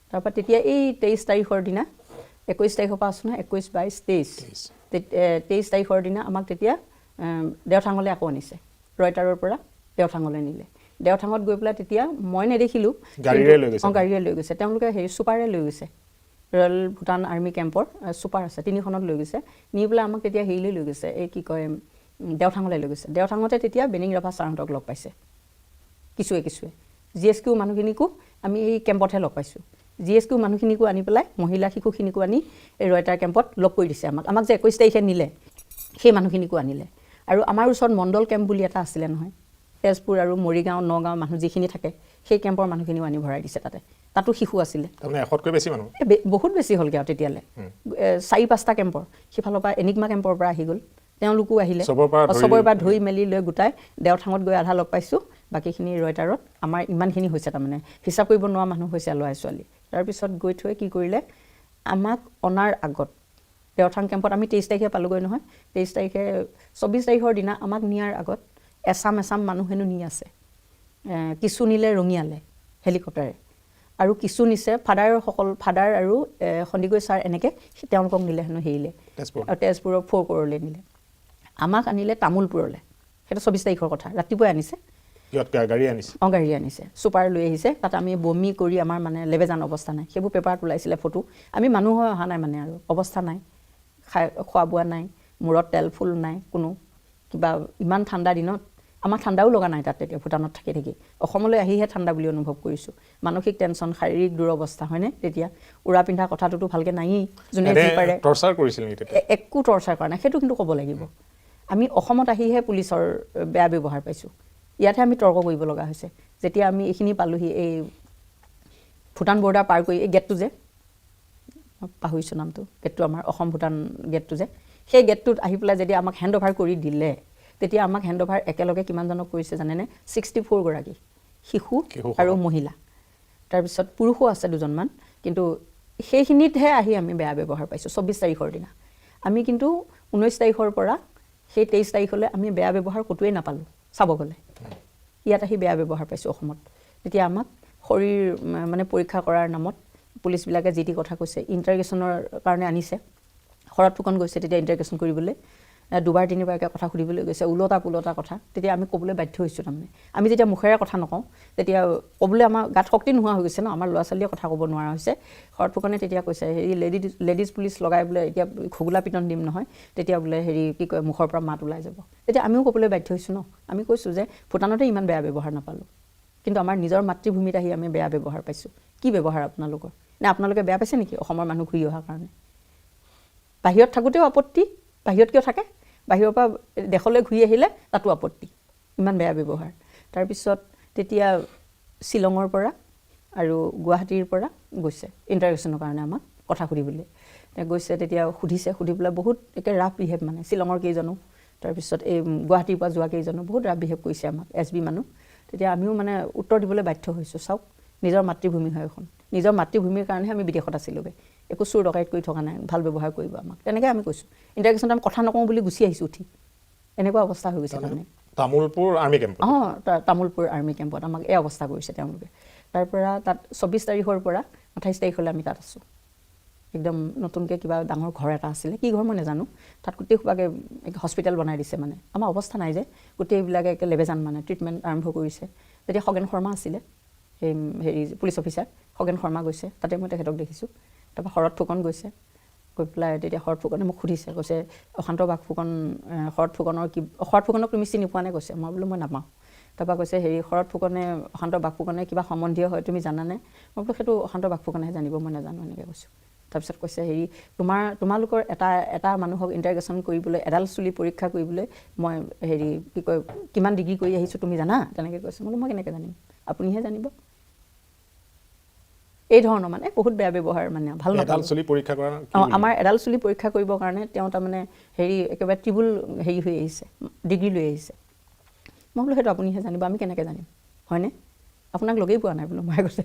তাৰপৰা তেতিয়া এই 23 তাৰিখৰ দিনা 21 তাৰিখৰ পৰা আছোঁ নহয় 21 22 23 তাৰিখৰ দিনা আমাক তেতিয়া দেওঠাঙলৈ আকৌ আনিছে ৰয়টাৰৰ পৰা দেওঠাঙলৈ নিলে দেওঠাঙত গৈ পেলাই তেতিয়া মই নেদেখিলোঁ গাড়ীৰে লৈ গৈছে তেওঁলোকে হেৰি চুপাৰে লৈ গৈছে ৰয়েল ভূটান আৰ্মি কেম্পৰ চুপাৰ আছে 3খনত লৈ গৈছে নি পেলাই আমাক তেতিয়া হেৰিলৈ লৈ গৈছে এই কি কয় দেওঠাঙলৈ লৈ গৈছে দেওঠাঙতে তেতিয়া বেনিং ৰাভা ছাৰহঁতক লগ পাইছে কিছুৱে GSQ মানুহখিনিকো আমি এই কেম্পতহে লগ পাইছোঁ GSQ মানুহখিনিকো আনি পেলাই মহিলা শিশুখিনিকো আনি এই ৰয়টাৰ কেম্পত লগ কৰি দিছে আমাক যে 21 তাৰিখে নিলে সেই মানুহখিনিকো আনিলে আৰু আমাৰ ওচৰত মণ্ডল কেম্প বুলি এটা আছিলে নহয় তেজপুৰ আৰু মৰিগাঁও নগাঁও মানুহ যিখিনি থাকে সেই কেম্পৰ মানুহখিনিও আনি ভৰাই দিছে তাতো শিশু আছিলে তাৰমানে 100কৈ বেছি মানুহ বহুত বেছি হ'লগৈ আৰু তেতিয়ালৈ 4-5টা কেম্পৰ সিফালৰ পৰা এনিগমা কেম্পৰ পৰা আহি গ'ল তেওঁলোকো আহিলে চবৰে পৰা ধৰি মেলি লৈ গোটাই দেওঠাঙত গৈ আধা লগ পাইছোঁ বাকীখিনি ৰয়টাৰত আমাৰ ইমানখিনি হৈছে তাৰমানে হিচাপ কৰিব নোৱাৰা মানুহ হৈছে ল'ৰা ছোৱালী তাৰপিছত গৈ থৈ কি কৰিলে আমাক অনাৰ আগত দেওঠাং কেম্পত আমি 23 তাৰিখে পালোগৈ নহয় 23 তাৰিখে 24 তাৰিখৰ দিনা আমাক নিয়াৰ আগত এছাম মানুহ হেনো নি আছে কিছু নিলে ৰঙিয়ালে হেলিকপ্টাৰে আৰু কিছু নিছে ফাদাৰ আৰু সন্দিকৈ ছাৰ এনেকৈ তেওঁলোকক নিলে হেনো হেৰিলে আৰু তেজপুৰৰ 4 কৰলৈ নিলে আমাক আনিলে তামোলপুৰলৈ সেইটো 24 তাৰিখৰ কথা ৰাতিপুৱাই আনিছে গাড়ী আনিছে গাড়ী আনিছে ছুপাৰ লৈ আহিছে তাত আমি বমি কৰি আমাৰ মানে লেবেজান অৱস্থা নাই সেইবোৰ পেপাৰত ওলাইছিলে ফটো আমি মানুহ হৈ অহা নাই মানে আৰু অৱস্থা নাই খোৱা বোৱা নাই মূৰত তেল ফুল নাই কোনো কিবা ইমান ঠাণ্ডা দিনত আমাৰ ঠাণ্ডাও লগা নাই তাত তেতিয়া ভূটানত থাকি অসমলৈ আহিহে ঠাণ্ডা বুলি অনুভৱ কৰিছোঁ মানসিক টেনশ্যন শাৰীৰিক দুৰৱস্থা হয়নে তেতিয়া উৰা পিন্ধা কথাটোতো ভালকৈ নায়েই যোনে যি পাৰে টৰ্চাৰ কৰিছিল নেকি তেতিয়া একো টৰ্চাৰ কৰা নাই সেইটো কিন্তু ক'ব লাগিব আমি অসমত আহিহে পুলিচৰ বেয়া ব্যৱহাৰ পাইছোঁ ইয়াতহে আমি তৰ্ক কৰিব লগা হৈছে যেতিয়া আমি এইখিনি পালোহি এই ভূটান বৰ্ডাৰ পাৰ কৰি এই গেটটো যে পাহৰিছোঁ নামটো গেটটো আমাৰ অসম ভূটান গেটটো যে সেই গেটটোত আহি পেলাই যেতিয়া আমাক হেণ্ড অভাৰ কৰি দিলে তেতিয়া আমাক হেণ্ড অভাৰ একেলগে কিমানজনক কৰিছে জানেনে 64 গৰাকী শিশু আৰু মহিলা তাৰপিছত পুৰুষো আছে দুজনমান কিন্তু সেইখিনিতহে আহি আমি বেয়া ব্যৱহাৰ পাইছোঁ 24 তাৰিখৰ দিনা আমি কিন্তু 19 তাৰিখৰ পৰা সেই 23 তাৰিখলৈ আমি বেয়া ব্যৱহাৰ ক'তোৱেই নাপালোঁ চাব গ'লে ইয়াত আহি বেয়া ব্যৱহাৰ পাইছোঁ অসমত তেতিয়া আমাক শৰীৰ মানে পৰীক্ষা কৰাৰ নামত পুলিচবিলাকে যি টি কথা কৈছে ইণ্টাৰগেশ্যনৰ কাৰণে আনিছে শৰৎ ফুকন গৈছে তেতিয়া ইণ্টাৰগেশ্যন কৰিবলৈ দুবাৰ তিনিবাৰকৈ কথা সুধিবলৈ গৈছে ওলটা পোলটা কথা তেতিয়া আমি ক'বলৈ বাধ্য হৈছোঁ তাৰমানে আমি যেতিয়া মুখেৰে কথা নকওঁ তেতিয়া ক'বলৈ আমাৰ গাত শক্তি নোহোৱা হৈ গৈছে ন আমাৰ ল'ৰা ছোৱালীয়ে কথা ক'ব নোৱাৰা হৈছে শৰৎ ফুকনে তেতিয়া কৈছে হেৰি লেডিজ পুলিচ লগাই বোলে এতিয়া ঘুগুলা পিটন দিম নহয় তেতিয়া বোলে হেৰি কি কয় মুখৰ পৰা মাত ওলাই যাব তেতিয়া আমিও ক'বলৈ বাধ্য হৈছোঁ ন আমি কৈছোঁ যে ভূটানতে ইমান বেয়া ব্যৱহাৰ নাপালোঁ কিন্তু আমাৰ নিজৰ মাতৃভূমিত আহি আমি বেয়া ব্যৱহাৰ পাইছোঁ কি ব্যৱহাৰ আপোনালোকৰ নে আপোনালোকে বেয়া পাইছে নেকি অসমৰ মানুহ ঘূৰি অহাৰ কাৰণে বাহিৰত থাকোঁতেও আপত্তি বাহিৰত কিয় থাকে বাহিৰৰ পৰা দেশলৈ ঘূৰি আহিলে তাতো আপত্তি ইমান বেয়া ব্যৱহাৰ তাৰপিছত তেতিয়া শ্বিলঙৰ পৰা আৰু গুৱাহাটীৰ পৰা গৈছে ইণ্টাৰগেশ্যনৰ কাৰণে আমাক কথা সুধিবলৈ গৈছে তেতিয়া সুধি পেলাই বহুত একে ৰাফ বিহেভ মানে শ্বিলঙৰ কেইজনো তাৰপিছত এই গুৱাহাটীৰ পৰা যোৱা কেইজনো বহুত ৰাফ বিহেভ কৰিছে আমাক SB মানুহ তেতিয়া আমিও মানে উত্তৰ দিবলৈ বাধ্য হৈছোঁ চাওক নিজৰ মাতৃভূমি হয় এখন নিজৰ মাতৃভূমিৰ কাৰণেহে আমি বিদেশত আছিলোঁগৈ একো চুৰ ডকাইত কৰি থকা নাই ভাল ব্যৱহাৰ কৰিব আমাক তেনেকৈ আমি কৈছোঁ ইণ্টাৰগেশ্যনত আমি কথা নকওঁ বুলি গুচি আহিছোঁ উঠি এনেকুৱা অৱস্থা হৈ গৈছে তাৰমানে তামোলপুৰ আৰ্মি কেম্পত তামোলপুৰ আৰ্মি কেম্পত আমাক এই অৱস্থা কৰিছে তেওঁলোকে তাৰপৰা তাত 24 তাৰিখৰ পৰা 28 তাৰিখলৈ আমি তাত আছোঁ একদম নতুনকৈ কিবা ডাঙৰ ঘৰ এটা আছিলে কি ঘৰ মই নাজানো তাত গোটেই সোপাকে হস্পিটেল বনাই দিছে মানে আমাৰ অৱস্থা নাই যে গোটেইবিলাকে একে লেবেজান মানে ট্ৰিটমেণ্ট আৰম্ভ কৰিছে তেতিয়া খগেন শৰ্মা আছিলে সেই হেৰি পুলিচ অফিচাৰ খগেন শৰ্মা গৈছে তাতে মই তেখেতক দেখিছোঁ তাৰপৰা শৰৎ ফুকন গৈছে গৈ পেলাই তেতিয়া শৰৎ ফুকনে মোক সুধিছে কৈছে অশান্ত বাগ ফুকন শৰৎ ফুকনক তুমি চিনি পোৱা নে কৈছে মই বোলো মই নাপাওঁ তাৰপৰা কৈছে হেৰি শৰৎ ফুকনে অশান্ত বাগ ফুকনে কিবা সম্বন্ধীয় হয় তুমি জানানে মই বোলো সেইটো অশান্ত বাগ ফুকনেহে জানিব মই নাজানো এনেকৈ কৈছোঁ তাৰপিছত কৈছে হেৰি তোমালোকৰ এটা মানুহক ইণ্টাৰগেশ্যন কৰিবলৈ এডাল চুলি পৰীক্ষা কৰিবলৈ মই হেৰি কি কয় কিমান ডিগ্ৰী কৰি আহিছোঁ তুমি জানা তেনেকৈ কৈছে বোলো মই কেনেকৈ জানিম আপুনিহে জানিব এই ধৰণৰ মানে বহুত বেয়া ব্যৱহাৰ মানে ভাল এডাল চুলি পৰীক্ষা কৰা আমাৰ এডাল চুলি পৰীক্ষা কৰিবৰ কাৰণে তেওঁ তাৰমানে হেৰি একেবাৰে ট্ৰিবুল হেৰি হৈ আহিছে ডিগ্ৰী লৈ আহিছে মই বোলো সেইটো আপুনিহে জানিব আমি কেনেকৈ জানিম হয়নে আপোনাক লগেই পোৱা নাই বোলো মই কৈছে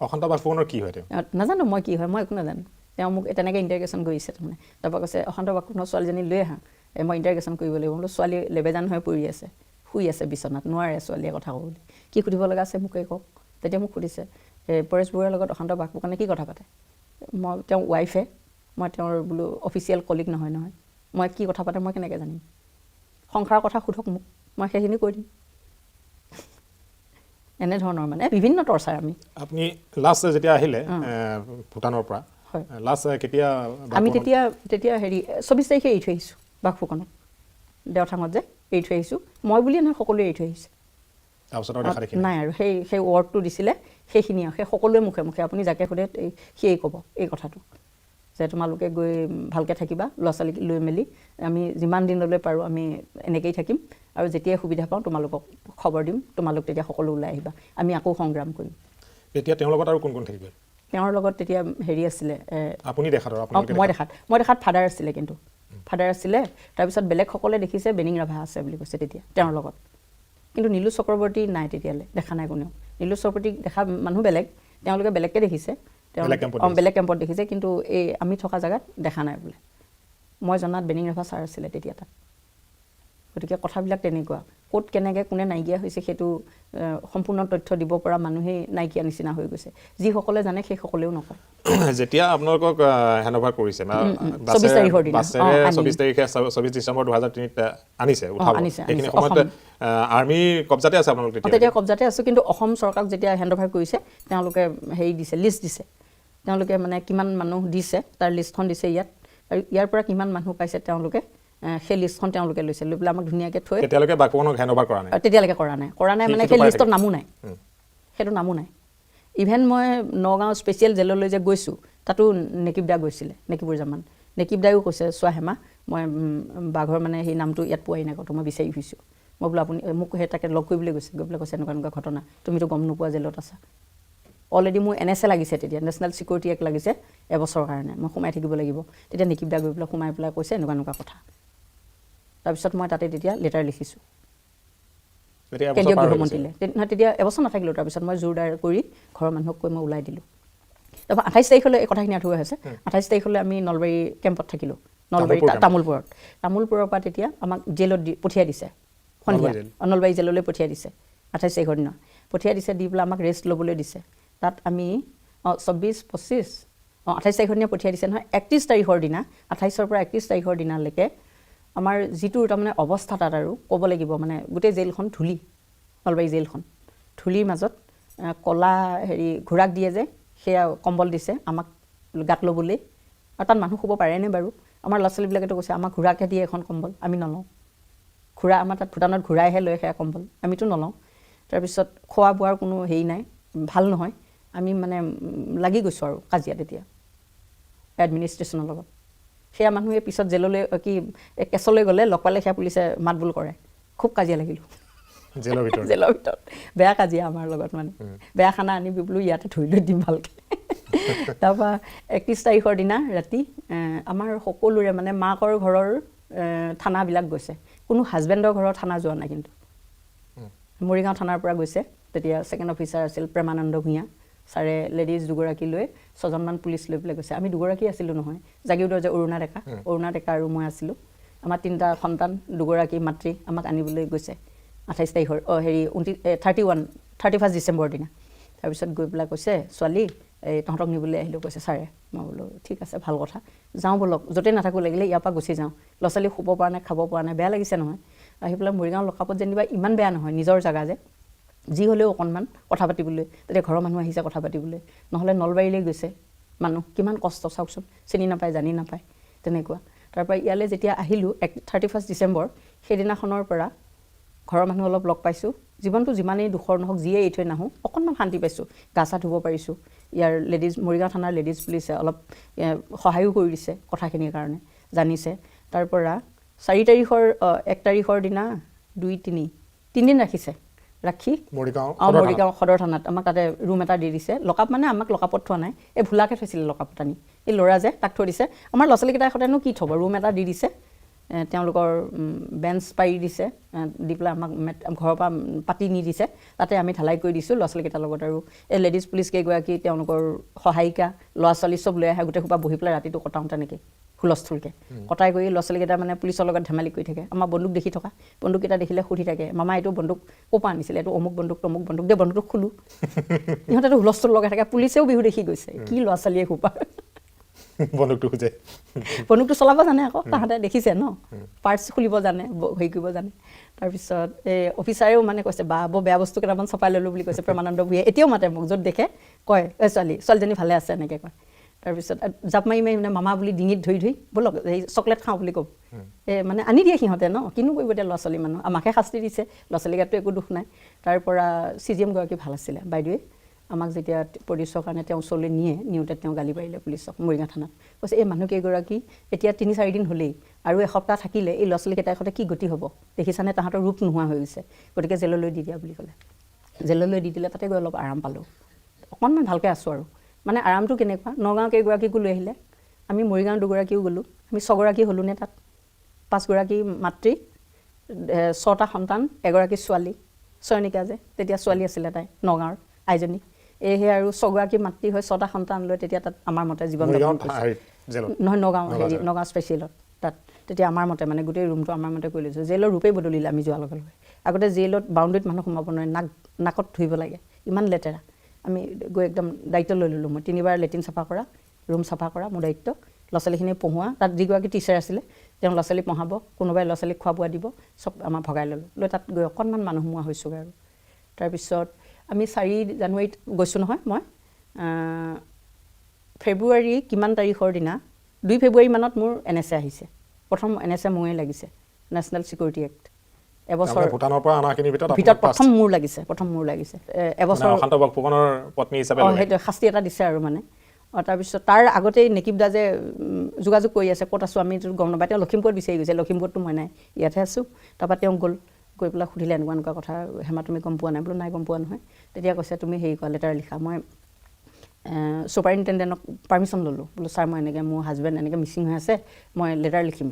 অশান্ত বাগ ফুকনৰ কি হয় তেওঁ নাজানো মই কি হয় মই একো নাজানো তেওঁ মোক তেনেকৈ ইণ্টাৰগেশ্যন কৰিছে তাৰমানে তাৰপৰা কৈছে অশান্ত বাগ ফুকনৰ ছোৱালীজনী লৈ আহা মই ইণ্টাৰগেশ্যন কৰিব লাগিব বোলো ছোৱালী লেবেজান হৈ পৰি আছে শুই আছে বিচনাত নোৱাৰে ছোৱালীয়ে কথা ক'বলৈ কি সুধিব লগা আছে মোকে কওক তেতিয়া মোক সুধিছে পৰেশ বৰুৱাৰ লগত অশান্ত বাগ ফুকনে কি কথা পাতে মই তেওঁ ৱাইফে মই তেওঁৰ বোলো অফিচিয়েল কলিগ নহয় মই কি কথা পাতে মই কেনেকৈ জানিম সংসাৰৰ কথা সোধক মোক মই সেইখিনি কৈ দিম এনেধৰণৰ মানে বিভিন্ন টৰ্চাৰ আপুনি লাষ্ট যেতিয়া আহিলে ভূটানৰ পৰা লাষ্ট কেতিয়া আমি তেতিয়া হেৰি 24 তাৰিখে এৰি থৈ আহিছোঁ বাগ ফুকনক দেওথাঙত যে এৰি থৈ আহিছোঁ মই বুলিয়ে নহয় সকলোৱে এৰি থৈ আহিছে নাই আৰু সেই ৱৰ্ডটো দিছিলে সেইখিনি সেই সকলোৱে মুখে মুখে আপুনি যাকে সোধে সিয়েই ক'ব এই কথাটো যে তোমালোকে গৈ ভালকৈ থাকিবা ল'ৰা ছোৱালীক লৈ মেলি আমি যিমান দিনলৈ পাৰোঁ আমি এনেকৈয়ে থাকিম আৰু যেতিয়াই সুবিধা পাওঁ তোমালোকক খবৰ দিম তোমালোক তেতিয়া সকলো ওলাই আহিবা আমি আকৌ সংগ্ৰাম কৰিম তেতিয়া তেওঁৰ লগত আৰু কোন কোন থাকিব তেওঁৰ লগত তেতিয়া হেৰি আছিলে আপুনি দেখাত মই দেখাত ফাদাৰ আছিলে কিন্তু ফাদাৰ আছিলে তাৰপিছত বেলেগসকলে দেখিছে বেনিং ৰাভা আছে বুলি কৈছে তেতিয়া তেওঁৰ লগত কিন্তু নীলু চক্ৰৱৰ্তী নাই তেতিয়ালৈ দেখা নাই কোনেও নীলু চক্ৰৱৰ্তীক দেখা মানুহ বেলেগ তেওঁলোকে বেলেগকৈ দেখিছে বেলেগ কেম্পত দেখিছে কিন্তু এই আমি থকা জেগাত দেখা নাই বোলে মই জনাত বেনিং ৰাভা ছাৰ আছিলে তেতিয়া তাত গতিকে কথাবিলাক তেনেকুৱা ক'ত কেনেকৈ কোনে নাইকিয়া হৈছে সেইটো সম্পূৰ্ণ তথ্য দিব পৰা মানুহেই নাইকিয়া নিচিনা হৈ গৈছে যিসকলে জানে সেইসকলেও নকয় যেতিয়া আপোনালোকক হেণ্ডঅভাৰ কৰিছে 24 তাৰিখৰ দিনা 24 তাৰিখে 24 ডিচেম্বৰ 2003 আনিছে উঠাব এইখিনি সময়ত আৰ্মি কবজাতে আছে আপোনালোক তেতিয়া কবজাতে আছো কিন্তু অসম চৰকাৰক যেতিয়া হেণ্ডঅভাৰ কৰিছে তেওঁলোকে হেৰি দিছে লিষ্ট দিছে তেওঁলোকে মানে কিমান মানুহ দিছে তাৰ লিষ্টখন দিছে ইয়াত আৰু ইয়াৰ পৰা কিমান মানুহ পাইছে তেওঁলোকে সেই লিষ্টখন তেওঁলোকে লৈছে লৈ পেলাই আমাক ধুনীয়াকৈ থৈ তেতিয়ালৈকে বাকীবোৰক হেণ্ডঅভাৰ কৰা নাই তেতিয়ালৈকে কৰা নাই মানে সেই লিষ্টত নামো নাই সেইটো নামো নাই ইভেন মই নগাঁও স্পেচিয়েল জেললৈ যে গৈছোঁ তাতো নেকিব দা গৈছিলে নেকিবুৰ জামান নেকিব দায়ো কৈছে চোৱা হেমা মই বাঘৰ মানে সেই নামটো ইয়াত পোৱাই নাই ক'তো মই বিচাৰি ফুৰিছোঁ মই বোলো আপুনি মোক সেই তাকে লগ কৰিবলৈ গৈছে গৈ পেলাই কৈছে এনেকুৱা ঘটনা তুমিতো গম নোপোৱা জেলত আছা অলৰেডি মোৰ NSA লাগিছে তেতিয়া নেশ্যনেল ছিকিউৰিটি এক্ট লাগিছে এবছৰৰ কাৰণে মই সোমাই থাকিব লাগিব তেতিয়া নেকিব দা গৈ পেলাই সোমাই পেলাই কৈছে এনেকুৱা কথা তাৰপিছত মই তাতে তেতিয়া লেটাৰ লিখিছোঁ কেন্দ্ৰীয় গৃহমন্ত্ৰীলৈ তেতিয়া এবছৰ নাথাকিলোঁ তাৰপিছত মই জোৰদাৰ কৰি ঘৰৰ মানুহক কৈ মই ওলাই দিলোঁ তাৰপৰা 28 তাৰিখলৈ এই কথাখিনি আঁঠুৱা হৈছে 28 তাৰিখলৈ আমি নলবাৰী কেম্পত থাকিলোঁ নলবাৰী তামোলপুৰৰ পৰা তেতিয়া আমাক জেলত পঠিয়াই দিছে সন্ধিয়া নলবাৰী জেললৈ পঠিয়াই দিছে 28 তাৰিখৰ দিনা পঠিয়াই দিছে দি পেলাই আমাক ৰেষ্ট ল'বলৈ দিছে তাত আমি 24 25 28 তাৰিখৰ দিনা পঠিয়াই দিছে নহয় 31 তাৰিখৰ দিনা 28ৰ পৰা 31 তাৰিখৰ দিনালৈকে আমাৰ যিটো তাৰমানে অৱস্থা তাত আৰু ক'ব লাগিব মানে গোটেই জেলখন ধূলি নলবাৰী জেলখন ধূলিৰ মাজত কলা হেৰি ঘোঁৰাক দিয়ে যে সেয়া কম্বল দিছে আমাক গাত ল'বলৈ আৰু তাত মানুহ শুব পাৰেনে বাৰু আমাৰ ল'ৰা ছোৱালীবিলাকেতো কৈছে আমাক ঘোঁৰাকে দিয়ে এখন কম্বল আমি নলওঁ ঘোঁৰা আমাৰ তাত ভূটানত ঘূৰাইহে লৈ সেয়া কম্বল আমিতো নলওঁ তাৰপিছত খোৱা বোৱাৰ কোনো হেৰি নাই ভাল নহয় আমি মানে লাগি গৈছোঁ আৰু কাজিয়া তেতিয়া এডমিনিষ্ট্ৰেশ্যনৰ লগত সেয়া মানুহে পিছত জেললৈ কি কেছলৈ গ'লে লগ পালে সেয়া পুলিচে মাতবোল কৰে খুব কাজিয়া লাগিলোঁ জেলৰ ভিতৰত বেয়া কাজিয়া আমাৰ লগত মানে বেয়া খানা আনিবি বোলো ইয়াতে ধুই লৈ দিম ভালকৈ তাৰপৰা 31 তাৰিখৰ দিনা ৰাতি আমাৰ সকলোৰে মানে মাকৰ ঘৰৰ থানাবিলাক গৈছে কোনো হাজবেণ্ডৰ ঘৰৰ থানা যোৱা নাই কিন্তু মৰিগাঁও থানাৰ পৰা গৈছে তেতিয়া ছেকেণ্ড অফিচাৰ আছিল প্ৰেমানন্দ ভূঞা ছাৰে লেডিজ দুগৰাকী লৈ 6জনমান পুলিচ লৈ পেলাই গৈছে আমি দুগৰাকী আছিলোঁ নহয় জাগিউদৰ যে অৰুণা ডেকা আৰু মই আছিলোঁ আমাৰ 3টা সন্তান দুগৰাকী মাতৃ আমাক আনিবলৈ গৈছে 28 তাৰিখৰ হেৰি 31 ডিচেম্বৰৰ দিনা তাৰপিছত গৈ পেলাই কৈছে ছোৱালী এই তহঁতক নিবলৈ আহিলোঁ কৈছে ছাৰে মই বোলো ঠিক আছে ভাল কথা যাওঁ ব'লক য'তে নাথাকোঁ লাগিলে ইয়াৰ পৰা গুচি যাওঁ ল'ৰা ছোৱালী শুব পৰা নাই খাব পৰা নাই বেয়া লাগিছে নহয় আহি পেলাই মৰিগাঁও লকাপত যেনিবা ইমান বেয়া নহয় নিজৰ জেগা যে যি হ'লেও অকণমান কথা পাতিবলৈ তেতিয়া ঘৰৰ মানুহ আহিছে কথা পাতিবলৈ নহ'লে নলবাৰীলৈ গৈছে মানুহ কিমান কষ্ট চাওকচোন চিনি নাপায় জানি নাপায় তেনেকুৱা তাৰপৰা ইয়ালৈ যেতিয়া আহিলোঁ 31 ডিচেম্বৰ সেইদিনাখনৰ পৰা ঘৰৰ মানুহ অলপ লগ পাইছোঁ জীৱনটো যিমানেই দুখৰ নহওক যিয়ে এৰি থৈ নাহোঁ অকণমান শান্তি পাইছোঁ গা চা ধুব পাৰিছোঁ ইয়াৰ লেডিজ মৰিগাঁও থানাৰ লেডিজ পুলিচে অলপ সহায়ো কৰি দিছে কথাখিনিৰ কাৰণে জানিছে তাৰপৰা 4 তাৰিখৰ 1 তাৰিখৰ দিনা 2 3 দিন ৰাখিছে ৰাখি মৰিগাঁও সদৰ থানাত আমাক তাতে ৰুম এটা দি দিছে লকাপ মানে আমাক লকাপত থোৱা নাই এই ভোলাকে থৈছিলে লকাপত আনি এই ল'ৰা যে তাক থৈ দিছে আমাৰ ল'ৰা ছোৱালীকেইটাৰ সৈতেনো কি থ'ব ৰুম এটা দি দিছে তেওঁলোকৰ বেঞ্চ পাৰি দিছে দি পেলাই আমাক ঘৰৰ পৰা পাতি নি দিছে তাতে আমি ঢালাই কৰি দিছোঁ ল'ৰা ছোৱালীকেইটাৰ লগত আৰু এই লেডিজ পুলিচ কেইগৰাকী তেওঁলোকৰ সহায়িকা ল'ৰা ছোৱালী চব লৈ আহে গোটেই সোপা বহি পেলাই ৰাতিটো কটাওঁ তেনেকৈ হুলস্থুলকৈ কটাই কৰি ল'ৰা ছোৱালীকেইটা মানে পুলিচৰ লগত ধেমালি কৰি থাকে আমাৰ বন্দুক দেখি থকা বন্দুককেইটা দেখিলে সুধি থাকে মামা এইটো বন্দুক ক'ৰ পৰা আনিছিলে এইটো অমুক বন্দুক দে বন্দুকটো খোলোঁ ইহঁতেতো হুলস্থুল লগাই থাকে পুলিচেও বিহু দেখি গৈছে কি ল'ৰা ছোৱালীয়ে সোপা বন্দুকটো চলাব জানে আকৌ তাহাঁতে দেখিছে ন পাৰ্টছ খুলিব জানে হেৰি কৰিব জানে তাৰপিছত এই অফিচাৰেও মানে কৈছে বা বৰ বেয়া বস্তু কেইটামান চপাই ল'লোঁ বুলি কৈছে প্ৰেমানন্দ ভূঞাই এতিয়াও মাতে মোক য'ত দেখে কয় এই ছোৱালীজনী ভালে আছে এনেকৈ কয় তাৰপিছত জাপ মাৰি মানে মামা বুলি ডিঙিত ধৰি ব'লক এই চকলেট খাওঁ বুলি ক'ব মানে আনি দিয়ে সিহঁতে ন কিনো কৰিব এতিয়া ল'ৰা ছোৱালী মানুহ আমাকহে শাস্তি দিছে ল'ৰা ছোৱালীগাতো একো দুখ নাই তাৰপৰা CGM গৰাকী ভাল আছিলে বাইদেৱে আমাক যেতিয়া পুলিচৰ কাৰণে তেওঁ ওচৰলৈ নিওঁতে তেওঁ গালি পাৰিলে পুলিচক মৰিগাঁও থানাত কৈছে এই মানুহকেইগৰাকী এতিয়া 3-4 দিন হ'লেই আৰু এসপ্তাহ থাকিলে এই ল'ৰা ছোৱালীকেইটাৰ সৈতে কি গতি হ'ব দেখিছানে তাহাঁতৰ ৰূপ নোহোৱা হৈ গৈছে গতিকে জেললৈ দি দিয়া বুলি ক'লে জেললৈ দি দিলে তাতে গৈ অলপ আৰাম পালোঁ অকণমান ভালকৈ আছোঁ আৰু মানে আৰামটো কেনেকুৱা নগাঁও কেইগৰাকীকো লৈ আহিলে আমি মৰিগাঁও দুগৰাকীও গ'লোঁ আমি 6গৰাকী হ'লোঁ নে তাত 5গৰাকী মাতৃ 6টা সন্তান এগৰাকী ছোৱালী চয়নিকা যে তেতিয়া ছোৱালী আছিলে তাই নগাঁৱৰ আইজনী এইহে আৰু 6গৰাকী মাতৃ হৈ 6টা সন্তান লৈ তেতিয়া তাত আমাৰ মতে জীৱন নহয় নগাঁও নগাঁও স্পেচিয়েলত তাত তেতিয়া আমাৰ মতে মানে গোটেই ৰুমটো আমাৰ মতে কৰি লৈছোঁ জেইলৰ ৰূপেই বদলিলে আমি যোৱাৰ লগে লগে আগতে জেইলত বাউণ্ডেৰীত মানুহ সোমাব নোৱাৰে নাকত ধুইব লাগে ইমান লেতেৰা আমি গৈ একদম দায়িত্ব লৈ ল'লোঁ মই 3 বাৰ লেট্ৰিন চাফা কৰা ৰুম চাফা কৰা মোৰ দায়িত্ব ল'ৰা ছোৱালীখিনি পঢ়োৱা তাত যিগৰাকী টিচাৰ আছিলে তেওঁ ল'ৰা ছোৱালী পঢ়াব কোনোবাই ল'ৰা ছোৱালীক খোৱা বোৱা দিব চব আমাৰ ভগাই ল'লোঁ লৈ তাত গৈ অকণমান মানুহ সোমোৱা হৈছোগৈ আৰু তাৰপিছত আমি 4 জানুৱাৰীত গৈছোঁ নহয় মই ফেব্ৰুৱাৰী কিমান তাৰিখৰ দিনা 2 ফেব্ৰুৱাৰী মানত মোৰ NSA আহিছে প্ৰথম NSA মোৰেই লাগিছে নেশ্যনেল ছিকিউৰিটি এক্ট এবছৰ ভূটানৰ পৰা অনাখিনিৰ ভিতৰত প্ৰথম মোৰ লাগিছে এবছৰ অশান্ত বাগফুকনৰ পত্নী হিচাপে সেইটো শাস্তি এটা দিছে আৰু মানে তাৰপিছত তাৰ আগতেই নেকিবদা যে যোগাযোগ কৰি আছে ক'ত আছোঁ আমি গম নাপাই তেওঁ লখিমপুৰত বিচাৰি গৈছে লখিমপুৰতো মই নাই ইয়াতহে আছোঁ তাৰপৰা তেওঁ গৈ পেলাই সুধিলে এনেকুৱা কথা হেমা তুমি গম পোৱা নাই বোলো নাই গম পোৱা নহয় তেতিয়া কৈছে তুমি হেৰি কৰা লেটাৰ লিখা মই ছুপাৰিনটেণ্ডেণ্টক পাৰ্মিশ্যন ল'লোঁ বোলো ছাৰ মই এনেকৈ মোৰ হাজবেণ্ড এনেকৈ মিচিং হৈ আছে মই লেটাৰ লিখিম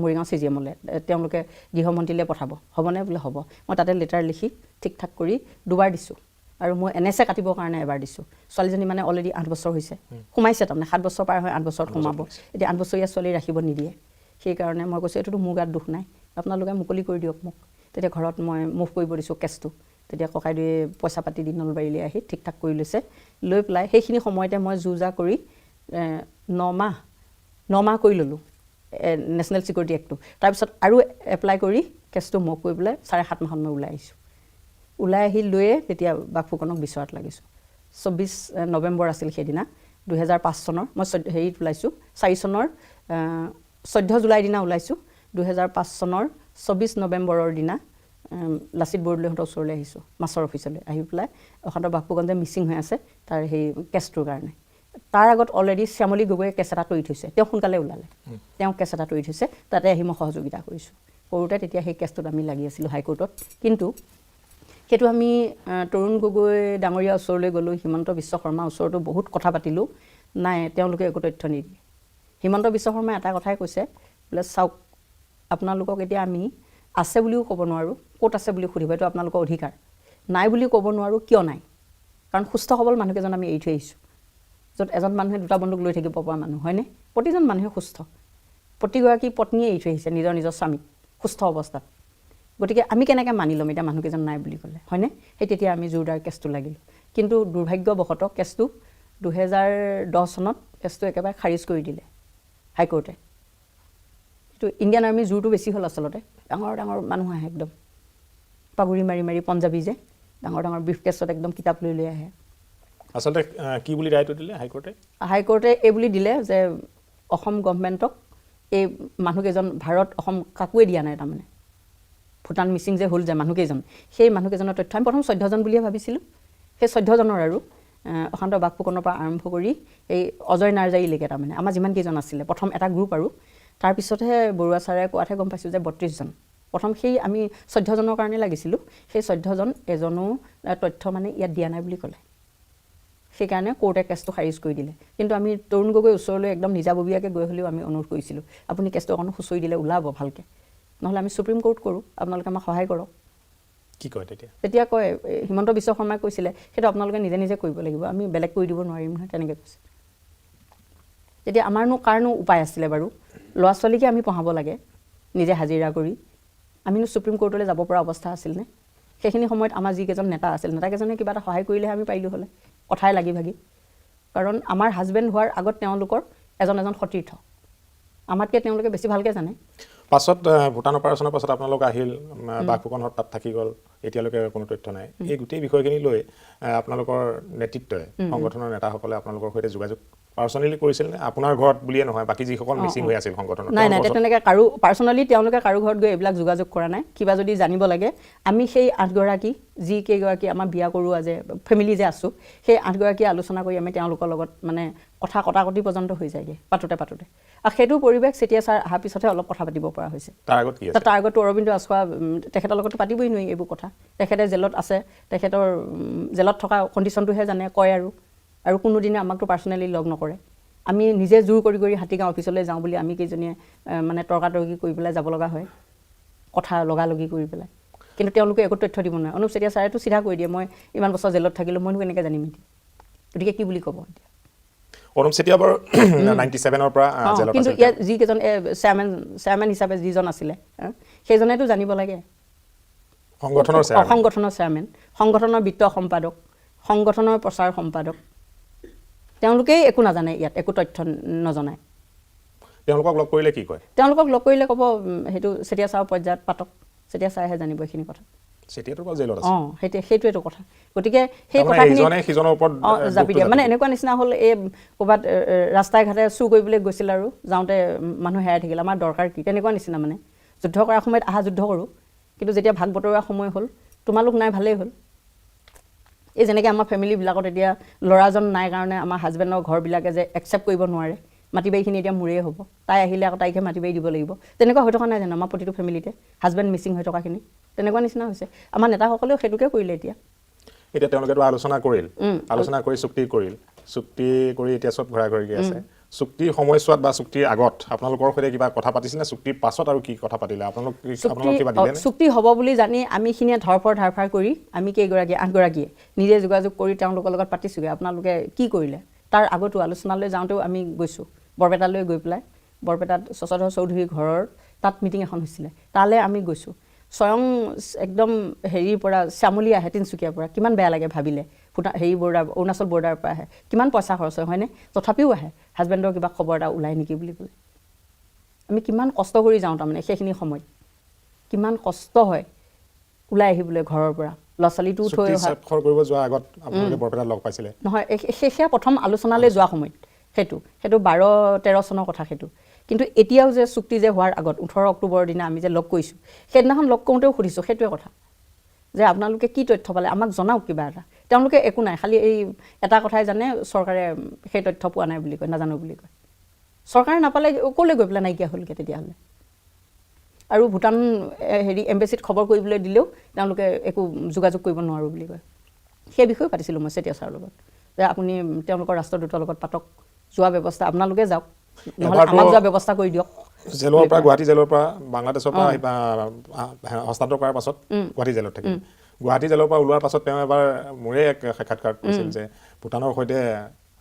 মৰিগাঁও CGMলৈ তেওঁলোকে গৃহমন্ত্ৰীলৈ পঠাব হ'বনে বোলে হ'ব মই তাতে লেটাৰ লিখি ঠিক ঠাক কৰি 2 বাৰ দিছোঁ আৰু মই NSA কাটিবৰ কাৰণে এবাৰ দিছোঁ ছোৱালীজনী মানে অলৰেডি 8 বছৰ হৈছে সোমাইছে তাৰমানে 7 বছৰ পাৰ হৈ 8 বছৰত সোমাব এতিয়া 8 বছৰীয়া ছোৱালী ৰাখিব নিদিয়ে সেইকাৰণে মই কৈছোঁ এইটোতো মোৰ গাত দুখ নাই আপোনালোকে মুকলি কৰি দিয়ক মোক তেতিয়া ঘৰত মই মুভ কৰিব দিছোঁ কেছটো তেতিয়া ককাইদেৱে পইচা পাতি দি নলবাৰীলৈ আহি ঠিক ঠাক কৰি লৈছে লৈ পেলাই সেইখিনি সময়তে মই যুঁজা কৰি 9 মাহ কৰি ল'লোঁ নেশ্যনেল ছিকিউৰিটি এক্টটো তাৰপিছত আৰু এপ্লাই কৰি কেছটো মোক কৰি পেলাই 7.5 মাহত মই ওলাই আহিছোঁ ওলাই আহি লৈয়ে তেতিয়া বাগফুকনক বিচৰাত লাগিছোঁ 24 নৱেম্বৰ আছিল সেইদিনা 2005 চনৰ মই হেৰিত ওলাইছোঁ 4 চনৰ 14 জুলাই দিনা ওলাইছোঁ 2005 চনৰ 24 নৱেম্বৰৰ দিনা লাচিত বৰদলৈহঁতৰ ওচৰলৈ আহিছোঁ মাছৰ অফিচলৈ আহি পেলাই অশান্ত বাগফুকন যে মিচিং হৈ আছে তাৰ সেই কেছটোৰ কাৰণে তাৰ আগত অলৰেডি শ্যামলী গগৈয়ে কেছ এটা তৰি থৈছে তেওঁ সোনকালে ওলালে তেওঁ কেছ এটা তৰি থৈছে তাতে আহি মই সহযোগিতা কৰিছোঁ কৰোঁতে তেতিয়া সেই কেছটোত আমি লাগি আছিলোঁ হাইকোৰ্টত কিন্তু সেইটো আমি তৰুণ গগৈ ডাঙৰীয়া ওচৰলৈ গ'লোঁ হিমন্ত বিশ্ব শৰ্মাৰ ওচৰতো বহুত কথা পাতিলোঁ নাই তেওঁলোকে একো তথ্য নিদিয়ে হিমন্ত বিশ্ব শৰ্মাই এটা কথাই কৈছে বোলে চাওক আপোনালোকক এতিয়া আমি আছে বুলিও ক'ব নোৱাৰোঁ ক'ত আছে বুলি সুধিব এইটো আপোনালোকৰ অধিকাৰ নাই বুলিও ক'ব নোৱাৰোঁ কিয় নাই কাৰণ সুস্থ সবল মানুহকেইজন আমি এৰি থৈ আহিছোঁ য'ত এজন মানুহে 2টা বন্দুক লৈ থাকিব পৰা মানুহ হয়নে প্ৰতিজন মানুহে সুস্থ প্ৰতিগৰাকী পত্নীয়ে এৰি থৈ আহিছে নিজৰ স্বামীক সুস্থ অৱস্থাত গতিকে আমি কেনেকৈ মানি ল'ম এতিয়া মানুহকেইজন নাই বুলি ক'লে হয়নে সেই তেতিয়া আমি জোৰদাৰ কেছটো লাগিলোঁ কিন্তু দুৰ্ভাগ্যবশতঃ কেছটো 2010 চনত কেছটো একেবাৰে খাৰিজ কৰি দিলে হাইকোৰ্টে এইটো ইণ্ডিয়ান আৰ্মিৰ জোৰটো বেছি হ'ল আচলতে ডাঙৰ ডাঙৰ মানুহ আহে একদম পাগুৰি মাৰি মাৰি পঞ্জাবী যে ডাঙৰ ডাঙৰ ব্ৰিফ কেছত একদম কিতাপ লৈ লৈ আহে আচলতে কি বুলি ৰায়টো দিলে হাইকোৰ্টে এই বুলি দিলে যে অসম গভৰ্ণমেণ্টক এই মানুহকেইজন ভাৰত অসম কাকোৱে দিয়া নাই তাৰমানে ভূটান মিচিং যে হ'ল যে মানুহকেইজন সেই মানুহকেইজনৰ তথ্য আমি প্ৰথম 14 জন বুলিয়ে ভাবিছিলোঁ সেই 14 জনৰ আৰু অশান্ত বাগফুকনৰ পৰা আৰম্ভ কৰি এই অজয় নাৰ্জাৰীলৈকে তাৰমানে আমাৰ যিমানকেইজন আছিলে প্ৰথম এটা গ্ৰুপ আৰু তাৰপিছতহে বৰুৱা ছাৰে কোৱাতহে গম পাইছোঁ যে 32 জন প্ৰথম সেই আমি 14 জনৰ কাৰণে লাগিছিলোঁ সেই 14 জন এজনো তথ্য মানে ইয়াত দিয়া নাই বুলি ক'লে সেইকাৰণে কোৰ্টে কেছটো খাৰিজ কৰি দিলে কিন্তু আমি তৰুণ গগৈ ওচৰলৈ একদম নিজাববীয়াকৈ গৈ হ'লেও আমি অনুৰোধ কৰিছিলোঁ আপুনি কেছটো অকণ সুচৰি দিলে ওলাব ভালকৈ নহ'লে আমি সুপ্ৰিম কোৰ্ট কৰোঁ আপোনালোকে আমাক সহায় কৰক কি কয় তেতিয়া কয় হিমন্ত বিশ্ব শৰ্মাই কৈছিলে সেইটো আপোনালোকে নিজে নিজে কৰিব লাগিব আমি বেলেগ কৰি দিব নোৱাৰিম নহয় তেনেকৈ কৈছে তেতিয়া আমাৰনো কাৰণো উপায় আছিলে বাৰু ল'ৰা ছোৱালীকে আমি পঢ়াব লাগে নিজে হাজিৰা কৰি আমিনো সুপ্ৰিম কোৰ্টলৈ যাব পৰা অৱস্থা আছিল নে সেইখিনি সময়ত আমাৰ যিকেইজন নেতা আছিল নেতাকেইজনে কিবা এটা সহায় কৰিলেহে আমি পাৰিলোঁ হ'লে কথাই লাগি ভাগি কাৰণ আমাৰ হাজবেণ্ড হোৱাৰ আগত তেওঁলোকৰ এজন সতীৰ্থ আমাতকৈ তেওঁলোকে বেছি ভালকৈ জানে পাছত ভূটান অপাৰেশ্যনৰ পাছত আপোনালোক আহিল বাগফুকনহঁত তাত থাকি গ'ল এতিয়ালৈকে কোনো তথ্য নাই এই গোটেই বিষয়খিনি লৈ আপোনালোকৰ নেতৃত্বই সংগঠনৰ নেতাসকলে আপোনালোকৰ সৈতে যোগাযোগ পাৰ্চনেলি কৰিছিল নে আপোনাৰ ঘৰত বুলিয়ে নহয় বাকী যিসকল মিচিং হৈ আছিল সংগঠনত নাই তেনেকৈ কাৰো পাৰ্চনেলি তেওঁলোকে কাৰো ঘৰত গৈ এইবিলাক যোগাযোগ কৰা নাই কিবা যদি জানিব লাগে আমি সেই 8 গৰাকী যিকেইগৰাকী আমাৰ বিয়া কৰোৱা যে ফেমিলি যে আছোঁ সেই 8 গৰাকী আলোচনা কৰি আমি তেওঁলোকৰ লগত মানে কথা কটাকটি পৰ্যন্ত হৈ যায়গৈ পাতোতে আৰু সেইটো পৰিৱেশ যেতিয়া ছাৰ অহাৰ পিছতহে অলপ কথা পাতিব পৰা হৈছে তাৰ আগতো অৰবিন্দ আছখোৱা তেখেতৰ লগতো পাতিবই নোৱাৰি এইবোৰ কথা তেখেতে জেলত আছে তেখেতৰ জেলত থকা কণ্ডিশ্যনটোহে জানে কয় আৰু কোনোদিনে আমাকতো পাৰ্চনেলি লগ নকৰে আমি নিজে জোৰ কৰি হাতীগাঁও অফিচলৈ যাওঁ বুলি আমি কেইজনীয়ে মানে তৰ্কাতৰ্কি কৰি পেলাই যাব লগা হয় কথা লগালগি কৰি পেলাই কিন্তু তেওঁলোকে একো তথ্য দিব নোৱাৰে অনুপ চেতিয়া ছাৰেতো চিধা কৈ দিয়ে মই ইমান বছৰ জেলত থাকিলোঁ মইনো কেনেকৈ জানিম এতিয়া গতিকে কি বুলি ক'ব এতিয়া অৰুণ চেতিয়া বাৰু 97ৰ পৰা জেলত কিন্তু আছিল ইয়াত যিকেইজন চেয়াৰমেন হিচাপে যিজন আছিলে সেইজনেতো জানিব লাগে সংগঠনৰ সংগঠনৰ চেয়াৰমেন সংগঠনৰ বিত্ত সম্পাদক সংগঠনৰ প্ৰচাৰ সম্পাদক তেওঁলোকেই একো নাজানে ইয়াত একো তথ্য নজনায় তেওঁলোকক লগ কৰিলে কি কয় তেওঁলোকক লগ কৰিলে ক'ব সেইটো চেতিয়া ছাৰৰ পৰ্যায়ত পাতক চেতিয়া ছাৰেহে জানিব এইখিনি কথা চেতিয়াটো বাৰু জেলত আছে সেইটোৱেতো কথা গতিকে সেই কথাখিনি ইজনে সিজনৰ ওপৰত জাপি দিয়ে মানে এনেকুৱা নিচিনা হ'ল এই ক'ৰবাত ৰাস্তাই ঘাটে চুৰ কৰিবলৈ গৈছিল আৰু যাওঁতে মানুহ হেৰাই থাকিল আমাৰ দৰকাৰ কি তেনেকুৱা নিচিনা মানে যুদ্ধ কৰাৰ সময়ত যুদ্ধ কৰোঁ কিন্তু যেতিয়া ভাগ বতৰুৱা সময় হ'ল তোমালোক নাই ভালেই হ'ল এই যেনেকৈ আমাৰ ফেমিলিবিলাকত এতিয়া ল'ৰাজন নাই কাৰণে আমাৰ হাজবেণ্ডৰ ঘৰবিলাকে যে একচেপ্ট কৰিব নোৱাৰে মাটি বাৰীখিনি এতিয়া মোৰেই হ'ব তাই আহিলে আকৌ তাইকহে মাটি বাৰী দিব লাগিব তেনেকুৱা হৈ থকা নাই জানো আমাৰ প্ৰতিটো ফেমিলিতে হাজবেণ্ড মিচিং হৈ থকাখিনি তেনেকুৱা নিচিনা হৈছে আমাৰ নেতাসকলেও সেইটোকে কৰিলে এতিয়া তেওঁলোকেতো আলোচনা কৰি চুক্তি কৰি এতিয়া চব ঘূৰা ঘূৰি গৈ আছে চুক্তিৰ সময়ছোৱাত বা চুক্তিৰ আগত আপোনালোকৰ সৈতে কিবা কথা পাতিছিলে চুক্তিৰ পাছত আৰু কি কথা পাতিলে আপোনালোক কিবা দিলে চুক্তি হ'ব বুলি জানি আমিখিনিয়ে ধৰফৰ কৰি আমি কেইগৰাকী 8গৰাকীয়ে নিজে যোগাযোগ কৰি তেওঁলোকৰ লগত পাতিছোঁগৈ আপোনালোকে কি কৰিলে তাৰ আগতো আলোচনালৈ যাওঁতেও আমি গৈছোঁ বৰপেটালৈ গৈ পেলাই বৰপেটাত শশধৰ চৌধুৰীৰ ঘৰৰ তাত মিটিং এখন হৈছিলে তালৈ আমি গৈছোঁ স্বয়ং একদম হেৰিৰ পৰা শ্যামলী আহে তিনিচুকীয়াৰ পৰা কিমান বেয়া লাগে ভাবিলে অৰুণাচল বৰ্ডাৰৰ পৰা আহে কিমান পইচা খৰচ হয় হয়নে তথাপিও আহে হাজবেণ্ডৰ কিবা খবৰ এটা ওলাই নেকি বুলি ক'লে আমি কিমান কষ্ট কৰি যাওঁ তাৰমানে সেইখিনি সময়ত কিমান কষ্ট হয় ওলাই আহিবলৈ ঘৰৰ পৰা ল'ৰা ছোৱালীটো থৈ কৰিব যোৱাৰ আগত আপোনালোকে বৰপেটাত লগ পাইছিলে নহয় সেয়া প্ৰথম আলোচনালৈ যোৱা সময়ত সেইটো 12-13 চনৰ কথা সেইটো কিন্তু এতিয়াও যে চুক্তি যে হোৱাৰ আগত 18 অক্টোবৰৰ দিনা আমি যে লগ কৰিছোঁ সেইদিনাখন লগ কৰোঁতেও সুধিছোঁ সেইটোৱে কথা যে আপোনালোকে কি তথ্য পালে আমাক জনাওক কিবা এটা তেওঁলোকে একো নাই খালি এই এটা কথাই জানে চৰকাৰে সেই তথ্য পোৱা নাই বুলি কয় নাজানো বুলি কয় চৰকাৰে নাপালে ক'লৈ গৈ পেলাই নাইকিয়া হ'লগৈ তেতিয়াহ'লে আৰু ভূটান এম্বেচিত খবৰ কৰিবলৈ দিলেও তেওঁলোকে একো যোগাযোগ কৰিব নোৱাৰোঁ বুলি কয় সেই বিষয়ে পাতিছিলোঁ মই চেতিয়া ছাৰৰ লগত যে আপুনি তেওঁলোকৰ ৰাষ্ট্ৰদূতৰ লগত পাতক যোৱা ব্যৱস্থা আপোনালোকে যাওক নহ'লে আমাক যোৱা ব্যৱস্থা কৰি দিয়ক জেলৰ পৰা গুৱাহাটী জেলৰ পৰা বাংলাদেশৰ পৰা হস্তান্তৰ কৰাৰ পাছত গুৱাহাটী জেলত থাকিল গুৱাহাটী জেলৰ পৰা ওলোৱাৰ পাছত তেওঁ এবাৰ মোৰে এক সাক্ষাৎকাৰ কৰিছিল যে ভূটানৰ সৈতে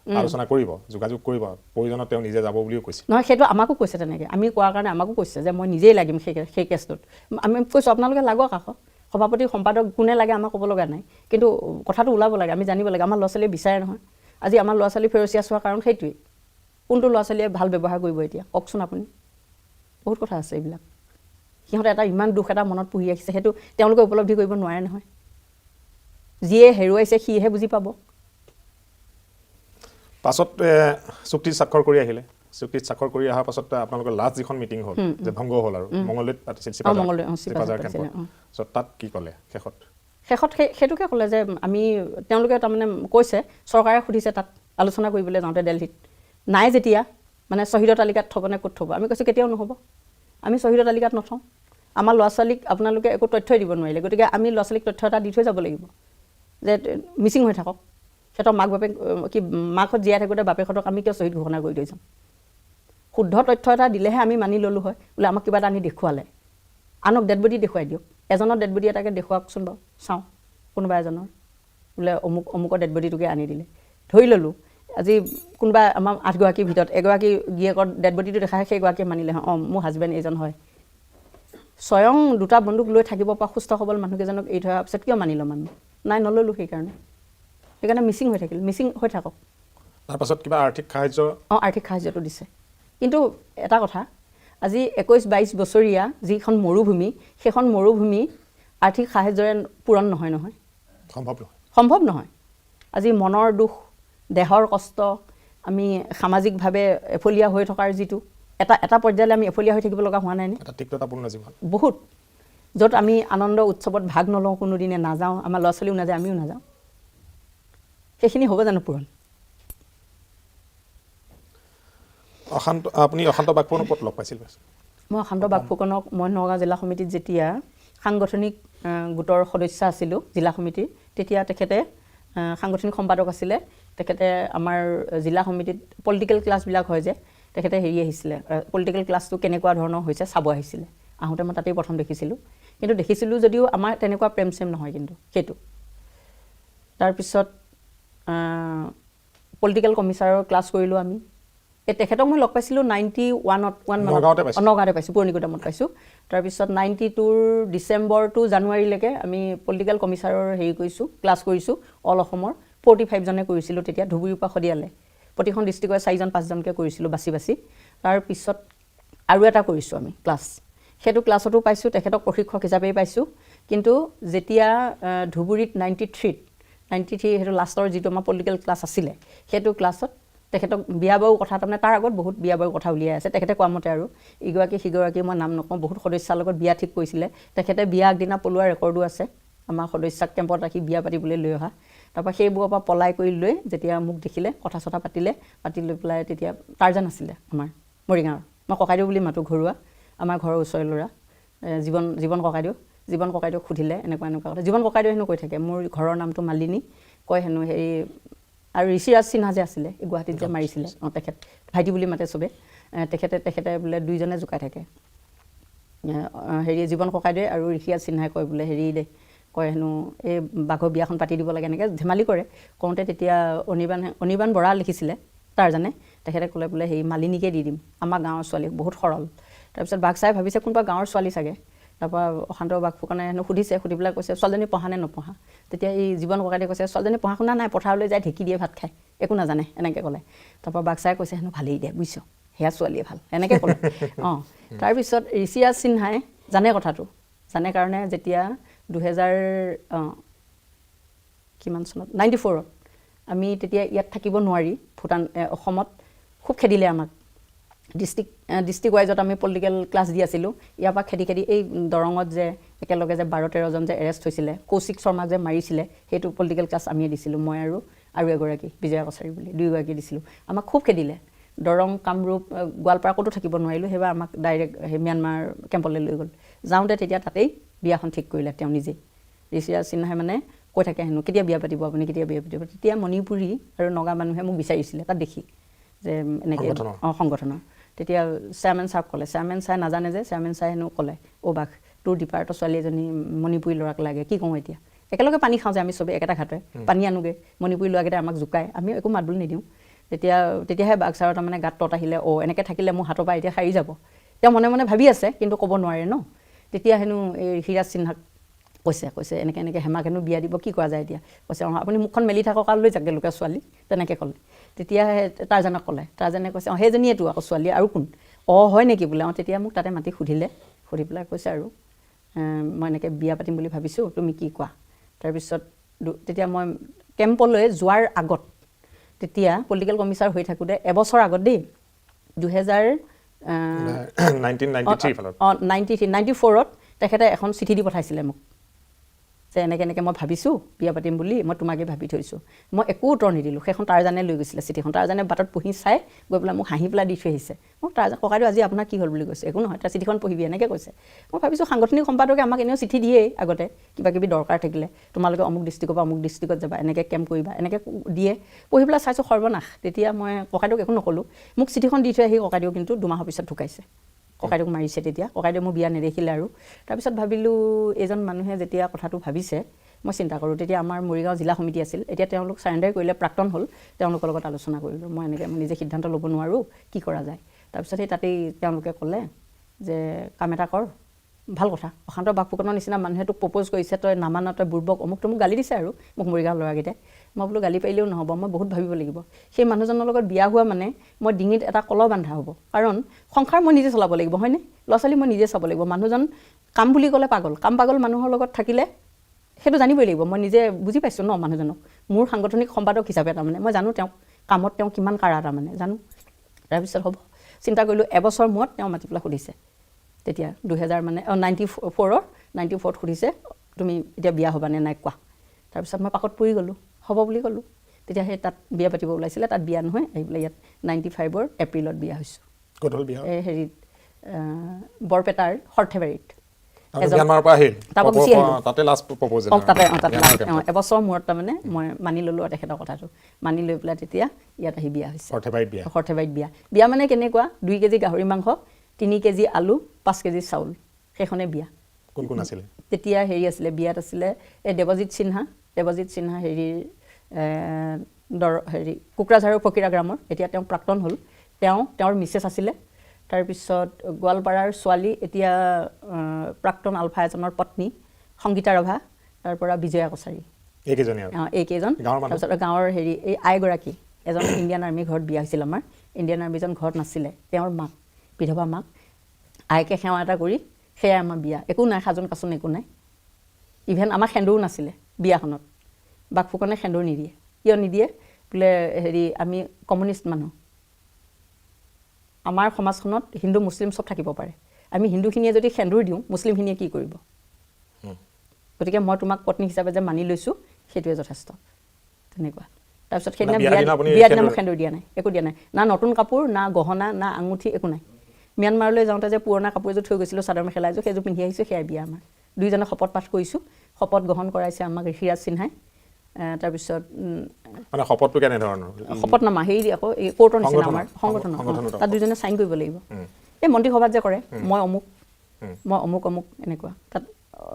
আলোচনা কৰিব যোগাযোগ কৰিব প্ৰয়োজনত তেওঁ নিজে যাব বুলিও কৈছে নহয় সেইটো আমাকো কৈছে তেনেকৈ আমি কোৱাৰ কাৰণে আমাকো কৈছে যে মই নিজেই লাগিম সেই কেছটোত আমি কৈছোঁ আপোনালোকে লাগক আকৌ সভাপতি সম্পাদক কোনে লাগে আমাক ক'ব লগা নাই কিন্তু কথাটো ওলাব লাগে আমি জানিব লাগে আমাৰ ল'ৰা ছোৱালীয়ে বিচাৰে নহয় আজি আমাৰ ল'ৰা ছোৱালী ফেৰচিয়াছ হোৱাৰ কাৰণ সেইটোৱেই কোনটো ল'ৰা ছোৱালীয়ে ভাল ব্যৱহাৰ কৰিব এতিয়া কওকচোন আপুনি বহুত কথা আছে এইবিলাক সিহঁতে এটা ইমান দুখ এটা মনত পুহি ৰাখিছে সেইটো তেওঁলোকে উপলব্ধি কৰিব নোৱাৰে নহয় যিয়ে হেৰুৱাইছে সিহে বুজি পাব পাছত চুক্তিত স্বাক্ষৰ কৰি আহিলে চুক্তিত স্বাক্ষৰ কৰি অহাৰ পাছত আপোনালোকৰ লাষ্ট যিখন মিটিং হ'ল যে ভংগ হ'ল আৰু মঙলদৈত পাতিছিল চিপাজাৰ কেম্পত তাত কি ক'লে শেষত সেইটোকে ক'লে যে আমি তেওঁলোকে তাৰমানে কৈছে চৰকাৰে সুধিছে তাত আলোচনা কৰিবলৈ যাওঁতে দিল্লীত নাই যেতিয়া মানে শ্বহীদৰ তালিকাত থ'বনে ক'ত থ'ব আমি কৈছোঁ কেতিয়াও নহ'ব আমি শ্বহীদৰ তালিকাত নথওঁ আমাৰ ল'ৰা ছোৱালীক আপোনালোকে একো তথ্যই দিব নোৱাৰিলে গতিকে আমি ল'ৰা ছোৱালীক তথ্য এটা দি থৈ যাব লাগিব যে মিচিং হৈ থাকক সিহঁতৰ মাক বাপেক মাকহঁত জীয়াই থাকোঁতে বাপেকহঁতক আমি কিয় শ্বহীদ ঘোষণা কৰি থৈ যাম শুদ্ধ তথ্য এটা দিলেহে আমি মানি ল'লোঁ হয় বোলে আমাক কিবা এটা আনি দেখুৱালে আনক ডেড বডি দেখুৱাই দিয়ক এজনৰ ডেড বডি এটাকে দেখুৱাওকচোন বাৰু চাওঁ কোনোবা এজনৰ বোলে অমুকৰ ডেড বডিটোকে আনি দিলে ধৰি ল'লোঁ আজি কোনোবা আমাৰ 8গৰাকীৰ ভিতৰত এগৰাকী গিয়েকৰ ডেড বডিটো দেখায় সেইগৰাকীয়ে মানিলে হয় মোৰ হাজবেণ্ড এইজন হয় স্বয়ং দুটা বন্দুক লৈ থাকিব পৰা সুস্থ সবল মানুহকেইজনক এৰি থোৱাৰ পিছত কিয় মানি ল'ম আমি নাই নল'লোঁ সেইকাৰণে মিচিং হৈ থাকিল মিচিং হৈ থাকক তাৰপাছত কিবা আৰ্থিক সাহাৰ্য আৰ্থিক সাহাৰ্যটো দিছে কিন্তু এটা কথা আজি 21-22 বছৰীয়া যিখন মৰুভূমি সেইখন মৰুভূমি আৰ্থিক সাহাৰ্যৰে পূৰণ নহয় সম্ভৱ নহয় আজি মনৰ দুখ দেহৰ কষ্ট আমি সামাজিকভাৱে এফলীয়া হৈ থকাৰ যিটো এটা পৰ্যায়লৈ আমি এফলীয়া হৈ থাকিব লগা হোৱা নাই নে এটা তিক্ততাপূৰ্ণ জীৱন বহুত য'ত আমি আনন্দ উৎসৱত ভাগ নলওঁ কোনোদিনে নাযাওঁ আমাৰ ল'ৰা ছোৱালীও নাযায় আমিও নাযাওঁ সেইখিনি হ'ব জানো পূৰণ আপুনি অশান্ত বাগফুকনক ক'ত লগ পাইছিল মই অশান্ত বাগফুকনক মই নগাঁও জিলা সমিতিত যেতিয়া সাংগঠনিক গোটৰ সদস্য আছিলোঁ জিলা সমিতিৰ তেতিয়া তেখেতে সাংগঠনিক সম্পাদক আছিলে তেখেতে আমাৰ জিলা সমিতিত পলিটিকেল ক্লাছবিলাক হয় যে তেখেতে আহিছিলে পলিটিকেল ক্লাছটো কেনেকুৱা ধৰণৰ হৈছে চাব আহিছিলে আহোঁতে মই তাতেই প্ৰথম কিন্তু দেখিছিলোঁ যদিও আমাৰ তেনেকুৱা প্ৰেম চেম নহয় কিন্তু সেইটো তাৰপিছত পলিটিকেল কমিচাৰৰ ক্লাছ কৰিলোঁ আমি তেখেতক মই লগ পাইছিলোঁ 91 নগাঁৱতে পাইছোঁ পুৰণি গুদামত পাইছোঁ তাৰপিছত 92ৰ ডিচেম্বৰ টু জানুৱাৰীলৈকে আমি পলিটিকেল কমিচাৰৰ হেৰি কৰিছোঁ ক্লাছ কৰিছোঁ অল অসমৰ 45 জনে কৰিছিলোঁ তেতিয়া ধুবুৰীৰ পৰা শদিয়ালে প্ৰতিখন ডিষ্ট্ৰিক্টৰ 4জন 5জনকৈ কৰিছিলোঁ বাছি বাছি তাৰপিছত আৰু এটা কৰিছোঁ আমি ক্লাছ সেইটো ক্লাছতো পাইছোঁ তেখেতক প্ৰশিক্ষক হিচাপেই পাইছোঁ কিন্তু যেতিয়া ধুবুৰীত 93 সেইটো লাষ্টৰ যিটো আমাৰ পলিটিকেল ক্লাছ আছিলে সেইটো ক্লাছত তেখেতক বিয়া বাৰু কথা তাৰমানে তাৰ আগত বহুত বিয়া বাৰু কথা উলিয়াই আছে তেখেতে কোৱা মতে আৰু ইগৰাকী সিগৰাকী মই নাম নকওঁ বহুত সদস্যাৰ লগত বিয়া ঠিক কৰিছিলে তেখেতে বিয়া আগদিনা পলোৱা ৰেকৰ্ডো আছে আমাৰ সদস্যাক কেম্পত ৰাখি বিয়া পাতিবলৈ লৈ অহা তাৰপৰা সেইবোৰৰ পৰা পলাই কৰি লৈ যেতিয়া মোক দেখিলে কথা চথা পাতি লৈ পেলাই তেতিয়া টাৰ্জান আছিলে আমাৰ মৰিগাঁৱৰ মই ককাইদেউ বুলি মাতো ঘৰুৱা আমাৰ ঘৰৰ ওচৰৰ ল'ৰা জীৱন ককাইদেউক সুধিলে এনেকুৱা কথা জীৱন ককাইদেউ হেনো কৈ থাকে মোৰ ঘৰৰ নামটো মালিনী কয় হেনো হেৰি আৰু ঋষিৰাজ সিনহা যে আছিলে এই গুৱাহাটীত যে মাৰিছিলে তেখেত ভাইটি বুলি মাতে চবে তেখেতে বোলে দুইজনে জোকাই থাকে হেৰি জীৱন ককাইদেউ আৰু ঋষিৰাজ সিনহাই কয় বোলে হেৰি দে কয় হেনো এই বাঘৰ বিয়াখন পাতি দিব লাগে এনেকৈ ধেমালি কৰে কওঁতে তেতিয়া অনিৰ্বাণ বৰা লিখিছিলে টাৰ্জানে তেখেতে ক'লে বোলে হেৰি মালিনীকে দি দিম আমাৰ গাঁৱৰ ছোৱালী বহুত সৰল তাৰপিছত বাঘ চাই ভাবিছে কোনোবা গাঁৱৰ ছোৱালী চাগে তাৰপৰা অশান্ত বাঘ ফুকনে হেনো সুধিছে সুধি পেলাই কৈছে ছোৱালীজনী পঢ়া নে নপঢ়া তেতিয়া এই জীৱন ককাইদেউ কৈছে ছোৱালীজনী পঢ়া শুনা নাই পথাৰলৈ যায় ঢেঁকী দিয়ে ভাত খায় একো নাজানে এনেকৈ ক'লে তাৰপৰা বাঘ চাই কৈছে হেনো ভালেই দে বুজিছ সেয়া ছোৱালীয়ে ভাল এনেকৈ ক'লে তাৰপিছত ঋষিৰাজ সিনহাই জানে কথাটো জানে কাৰণে যেতিয়া 2000 কিমান চনত 94ত আমি তেতিয়া ইয়াত থাকিব নোৱাৰি ভূটান অসমত খুব খেদিলে আমাক ডিষ্ট্ৰিক্ট ৱাইজত আমি পলিটিকেল ক্লাছ দি আছিলোঁ ইয়াৰ পৰা খেদি এই দৰঙত যে একেলগে যে 12-13জন যে এৰেষ্ট হৈছিলে কৌশিক শৰ্মাক যে মাৰিছিলে সেইটো পলিটিকেল ক্লাছ আমিয়ে দিছিলোঁ মই আৰু এগৰাকী বিজয়া কছাৰী বুলি দুয়োগৰাকী দিছিলোঁ আমাক খুব খেদিলে দৰং কামৰূপ গোৱালপাৰা ক'তো থাকিব নোৱাৰিলোঁ সেইবাৰ আমাক ডাইৰেক্ট ম্যানমাৰ কেম্পলৈ লৈ গ'ল যাওঁতে তেতিয়া তাতেই বিয়াখন ঠিক কৰিলে তেওঁ নিজে ঋষিৰাজ সিনহাই মানে কৈ থাকে হেনো কেতিয়া বিয়া পাতিব আপুনি কেতিয়া বিয়া পাতিব তেতিয়া মণিপুৰী আৰু নগা মানুহে মোক বিচাৰিছিলে তাত দেখি যে এনেকৈ সংগঠনৰ তেতিয়া চেয়াৰমেন ছাৰক ক'লে চেয়াৰমেন ছাৰে নাজানে যে চেয়াৰমেন ছাৰে হেনো ক'লে বাঘ তোৰ ডিপাৰ্টৰ ছোৱালী এজনী মণিপুৰী ল'ৰাক লাগে কি কওঁ এতিয়া একেলগে পানী খাওঁ যে আমি চবেই একেটা ঘাটে পানী আনোগৈ মণিপুৰী ল'ৰাকেইটা আমাক জোকায় আমি একো মাত বুলি নিদিওঁ তেতিয়াহে বাঘ ছাৰৰ তাৰমানে গাত তত আহিলে এনেকৈ থাকিলে মোৰ হাতৰ পৰা এতিয়া সাৰি যাব তেওঁ মনে মনে ভাবি আছে কিন্তু ক'ব নোৱাৰে ন তেতিয়া হেনো এই ঋষিৰাজ সিনহাক কৈছে এনেকৈ হেমাক হেনো বিয়া দিব কি কৰা যায় এতিয়া কৈছে আপুনি মুখখন মেলি থাকক আৰু লৈ যাকে লোকে ছোৱালী তেনেকৈ ক'লে তেতিয়াহে টাৰ্জানক ক'লে টাৰ্জানে কৈছে সেইজনীয়েতো আকৌ ছোৱালী আৰু কোন হয় নেকি বোলে তেতিয়া মোক তাতে মাতি সুধি পেলাই কৈছে আৰু মই এনেকৈ বিয়া পাতিম বুলি ভাবিছোঁ তুমি কি কোৱা তাৰপিছত তেতিয়া মই কেম্পলৈ যোৱাৰ আগত তেতিয়া পলিটিকেল কমিচাৰ হৈ থাকোঁতে এবছৰ আগত দেই 1994ত তেখেতে এখন চিঠি দি পঠাইছিলে মোক যে এনেকৈ মই ভাবিছোঁ বিয়া পাতিম বুলি মই তোমাকে ভাবি থৈছোঁ মই একো উত্তৰ নিদিলোঁ সেইখন টাৰ্জানে লৈ গৈছিলে চিঠিখন টাৰ্জানে বাটত পঢ়ি চাই গৈ পেলাই মোক হাঁহি পেলাই দি থৈ আহিছে মোক টাৰ্জান ককাইদেউ আজি আপোনাৰ কি হ'ল বুলি কৈছে একো নহয় তাৰ চিঠিখন পঢ়িবি এনেকৈ কৈছে মই ভাবিছোঁ সাংগঠনিক সম্পাদকে আমাক এনেও চিঠি দিয়েই আগতে কিবা কিবি দৰকাৰ থাকিলে তোমালোকে অমুক ডিষ্ট্ৰিক্টৰ পৰা অমুক ডিষ্ট্ৰিক্টত যাবা এনেকৈ কেম্প কৰিবা এনেকৈ দিয়ে পঢ়ি পেলাই চাইছোঁ সৰ্বনাশ তেতিয়া মই ককাইদেউক একো নক'লোঁ মোক চিঠিখন দি থৈ আহি ককাইদেউ কিন্তু দুমাহৰ পিছত ঢুকাইছে ককাইদেউক মাৰিছে তেতিয়া ককাইদেউ মোৰ বিয়া নেদেখিলে আৰু তাৰপিছত ভাবিলোঁ এজন মানুহে যেতিয়া কথাটো ভাবিছে মই চিন্তা কৰোঁ তেতিয়া আমাৰ মৰিগাঁও জিলা সমিতি আছিল এতিয়া তেওঁলোক চাৰেণ্ডাৰ কৰিলে প্ৰাক্তন হ'ল তেওঁলোকৰ লগত আলোচনা কৰিলোঁ মই নিজে সিদ্ধান্ত ল'ব নোৱাৰোঁ কি কৰা যায় তাৰপিছত সেই তাতেই তেওঁলোকে ক'লে যে কাম এটা কৰ ভাল কথা অশান্ত বাঘ ফুকনৰ নিচিনা মানুহে তোক প্ৰপ'জ কৰিছে তই নামানা তই বুৰ্বক অমুকটো মোক গালি দিছে আৰু মোক মৰিগাঁও ল'ৰাকেইটাই মই বোলো গালি পাৰিলেও নহ'ব মই বহুত ভাবিব লাগিব সেই মানুহজনৰ লগত বিয়া হোৱা মানে মই ডিঙিত এটা কলহ বান্ধা হ'ব কাৰণ সংসাৰ মই নিজে চলাব লাগিব হয়নে ল'ৰা ছোৱালী মই নিজে চাব লাগিব মানুহজন কাম বুলি ক'লে পাগল মানুহৰ লগত থাকিলে সেইটো জানিবই লাগিব মই নিজে বুজি পাইছোঁ ন মানুহজনক মোৰ সাংগঠনিক সম্পাদক হিচাপে তাৰমানে মই জানো তেওঁক কামত তেওঁ কিমান কাৰা তাৰমানে জানো তাৰপিছত হ'ব চিন্তা কৰিলোঁ এবছৰ মূৰত তেওঁ মাতি পেলাই সুধিছে তেতিয়া 94ত সুধিছে তুমি এতিয়া বিয়া হ'বানে নাই কোৱা তাৰপিছত মই পাকত পৰি গ'লোঁ হ'ব বুলি ক'লোঁ তেতিয়া সেই তাত বিয়া পাতিব ওলাইছিলে তাত বিয়া নহয় আহি পেলাই ইয়াত 95ৰ এপ্ৰিলত বিয়া হৈছোঁ ক'ত হ'ল বিয়া এই হেৰিত বৰপেটাৰ সৰ্থেবাৰীত এবছৰ মূৰত তাৰমানে মই মানি ল'লোঁ আৰু তেখেতৰ কথাটো মানি লৈ পেলাই তেতিয়া ইয়াত আহি বিয়া হৈছে সৰ্থেবাৰীত বিয়া মানে কেনেকুৱা 2 কেজি গাহৰি মাংস 3 কেজি আলু 5 কেজি চাউল সেইখনে বিয়া কোন কোন আছিলে তেতিয়া হেৰি আছিলে বিয়াত আছিলে এই দেৱজিৎ সিনহা হেৰিৰ হেৰি কোকৰাঝাৰৰ ফকীৰা গ্ৰামৰ, এতিয়া তেওঁ প্ৰাক্তন হ'ল। তেওঁৰ মিছেছ আছিলে। তাৰপিছত গোৱালপাৰাৰ ছোৱালী, এতিয়া প্ৰাক্তন আলফা এজনৰ পত্নী সংগীতা ৰভা, তাৰপৰা বিজয়া কছাৰী, এইকেইজন। তাৰপিছত গাঁৱৰ হেৰি এই আইগৰাকী এজন ইণ্ডিয়ান আৰ্মি ঘৰত বিয়া হৈছিল আমাৰ। ইণ্ডিয়ান আৰ্মিজন ঘৰত নাছিলে, তেওঁৰ মাক, বিধৱা মাক, আইকে সেৱা এটা কৰি সেয়াই আমাৰ বিয়া। একো নাই, সাজোন কাচোন একো নাই। ইভেন আমাৰ সেন্দুৰো নাছিলে বিয়াখনত। বাঘফুকনে সেন্দুৰ নিদিয়ে। কিয় নিদিয়ে বোলে হেৰি আমি কমিউনিষ্ট মানুহ, আমাৰ সমাজখনত হিন্দু মুছলিম চব থাকিব পাৰে, আমি হিন্দুখিনিয়ে যদি সেন্দুৰ দিওঁ মুছলিমখিনিয়ে কি কৰিব? গতিকে মই তোমাক পত্নী হিচাপে যে মানি লৈছোঁ সেইটোৱে যথেষ্ট, তেনেকুৱা। তাৰপিছত সেইদিনা বিয়া দিনা মোক সেন্দুৰ দিয়া নাই, একো দিয়া নাই, না নতুন কাপোৰ, না গহনা, না আঙুঠি, একো নাই। ম্যানমাৰলৈ যাওঁতে যে পুৰণা কাপোৰ এযোৰ থৈ গৈছিলোঁ, চাদৰ মেখেলা এযোৰ, সেইযোৰ পিন্ধি আহিছোঁ, সেয়াই বিয়া আমাৰ। দুইজনে শপত পাঠ কৰিছোঁ, শপত গ্ৰহণ কৰাইছে আমাক ঋষিৰাজ সিনহাই। তাৰপিছত মানে শপতটো কেনেধৰণৰ? শপতনামা হেৰি আকৌ এই কোৰ্টৰ নিচিনা আমাৰ সংগঠনৰ, তাত দুইজনে চাইন কৰিব লাগিব। এই মন্ত্ৰীসভাত যে কৰে, মই অমুক এনেকুৱা, তাত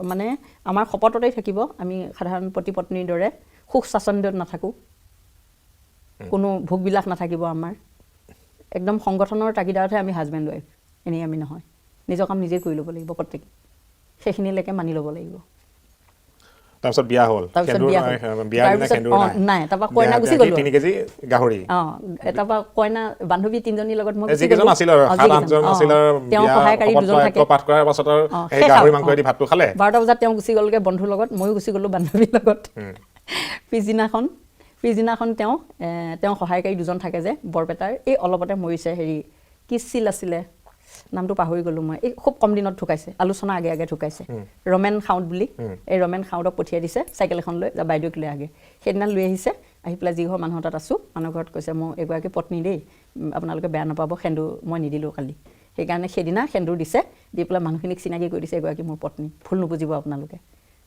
মানে আমাৰ শপততেই থাকিব আমি সাধাৰণ পতি পত্নীৰ দৰে সুখ স্বাচ্ছন্দ্যত নাথাকোঁ, কোনো ভোগবিলাস নাথাকিব আমাৰ। একদম সংগঠনৰ তাগিদাৰতহে আমি হাজবেণ্ড ৱাইফ, এনেই আমি নহয়। নিজৰ কাম নিজেই কৰি ল'ব লাগিব প্ৰত্যেকে, সেইখিনিলৈকে মানি ল'ব লাগিব। তাৰপিছত বিয়া হ'ল, নাই, তাৰপৰা কইনা গুচি গ'লো। 3 কেজি গাহৰি, তাৰপৰা কইনা বান্ধৱী 3জনীৰ লগত মই গুচি গ'লো। তেওঁ সহায়কাৰী 2জন থাকে। 12টা বজাত তেওঁ গুচি গ'লগৈ বন্ধুৰ লগত, ময়ো গুচি গ'লোঁ বান্ধৱীৰ লগত। পিছদিনাখন তেওঁ সহায়কাৰী 2জন থাকে যে বৰপেটাৰ, এই অলপতে মৰিছে, হেৰি কি চিল আছিলে নামটো পাহৰি গ'লোঁ মই, এই খুব কম দিনত ঢুকাইছে, আলোচনা আগে আগে ঢুকাইছে, ৰমেন খাউণ্ট বুলি। এই ৰমেন খাউণ্টক পঠিয়াই দিছে চাইকেল এখন লৈ, বাইদেউক লৈ আগে। সেইদিনা লৈ আহিছে, আহি পেলাই যি ঘৰ মানুহৰ তাত আছোঁ, মানুহ ঘৰত কৈছে মই এগৰাকী পত্নী দেই, আপোনালোকে বেয়া নাপাব, সেন্দুৰ মই নিদিলোঁ কালি। সেইকাৰণে সেইদিনা সেন্দুৰ দিছে, দি পেলাই মানুহখিনিক চিনাকি কৰি দিছে এগৰাকী মোৰ পত্নী, ভুল নুবুজিব আপোনালোকে।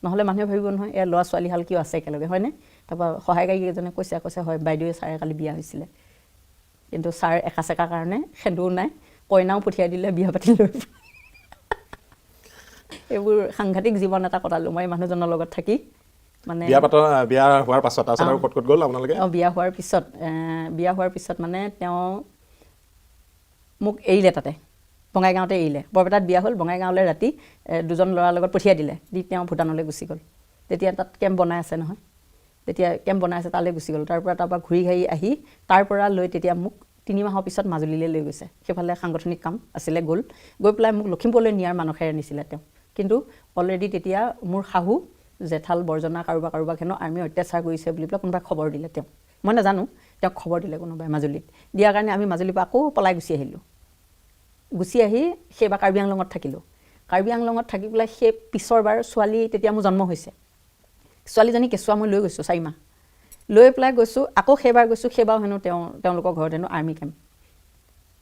নহ'লে মানুহে ভাবিব নহয় এয়া ল'ৰা ছোৱালীহাল কিয় আছে একেলগে, হয়নে? তাৰপৰা সহায়কাৰীকেইজনে কৈছে হয় বাইদেৱে ছাৰে কালি বিয়া হৈছিলে, কিন্তু ছাৰ একা চেকাৰ কাৰণে সেন্দুৰ নাই, কইনাও পঠিয়াই দিলে বিয়া পাতি লৈ। এইবোৰ সাংঘাতিক জীৱন এটা কটালোঁ মই মানুহজনৰ লগত থাকি। মানে বিয়া হোৱাৰ পাছত আৰু ক'ত গ'ল আপোনালোকে? বিয়া হোৱাৰ পিছত মানে তেওঁ মোক এৰিলে, তাতে বঙাইগাঁৱতে এৰিলে। বৰপেটাত বিয়া হ'ল, বঙাইগাঁৱলৈ ৰাতি 2জন ল'ৰাৰ লগত পঠিয়াই দিলে, দি তেওঁ ভূটানলৈ গুচি গ'ল। তেতিয়া তাত কেম্প বনাই আছে নহয়, তালৈ গুচি গ'ল। তাৰপৰা ঘূৰি ঘাৰি আহি তাৰপৰা লৈ তেতিয়া মোক 3 মাহৰ পিছত মাজুলীলৈ লৈ গৈছে। সেইফালে সাংগঠনিক কাম আছিলে, গৈ পেলাই মোক লখিমপুৰলৈ নিয়াৰ মানসেৰে নিছিলে তেওঁ। কিন্তু অলৰেডি তেতিয়া মোৰ শাহু জেঠাল বৰ্জনা কাৰোবাক হেনো আৰ্মীয়ে অত্যাচাৰ কৰিছে বুলি পেলাই কোনোবাই খবৰ দিলে তেওঁ, মই নাজানো, তেওঁক খবৰ দিলে কোনোবাই মাজুলীত। দিয়াৰ কাৰণে আমি মাজুলীৰ পৰা আকৌ পলাই গুচি আহিলোঁ। গুচি আহি সেইবাৰ কাৰ্বি আংলঙত থাকিলোঁ। কাৰ্বি আংলঙত থাকি পেলাই সেই পিছৰবাৰ ছোৱালী তেতিয়া মোৰ জন্ম হৈছে, ছোৱালীজনী কেঁচুৱা মই লৈ গৈছোঁ 4 মাহ, লৈ পেলাই গৈছোঁ আকৌ সেইবাৰ গৈছোঁ, সেইবাৰ হেনো তেওঁলোকৰ ঘৰত হেনো আৰ্মি কেম্প।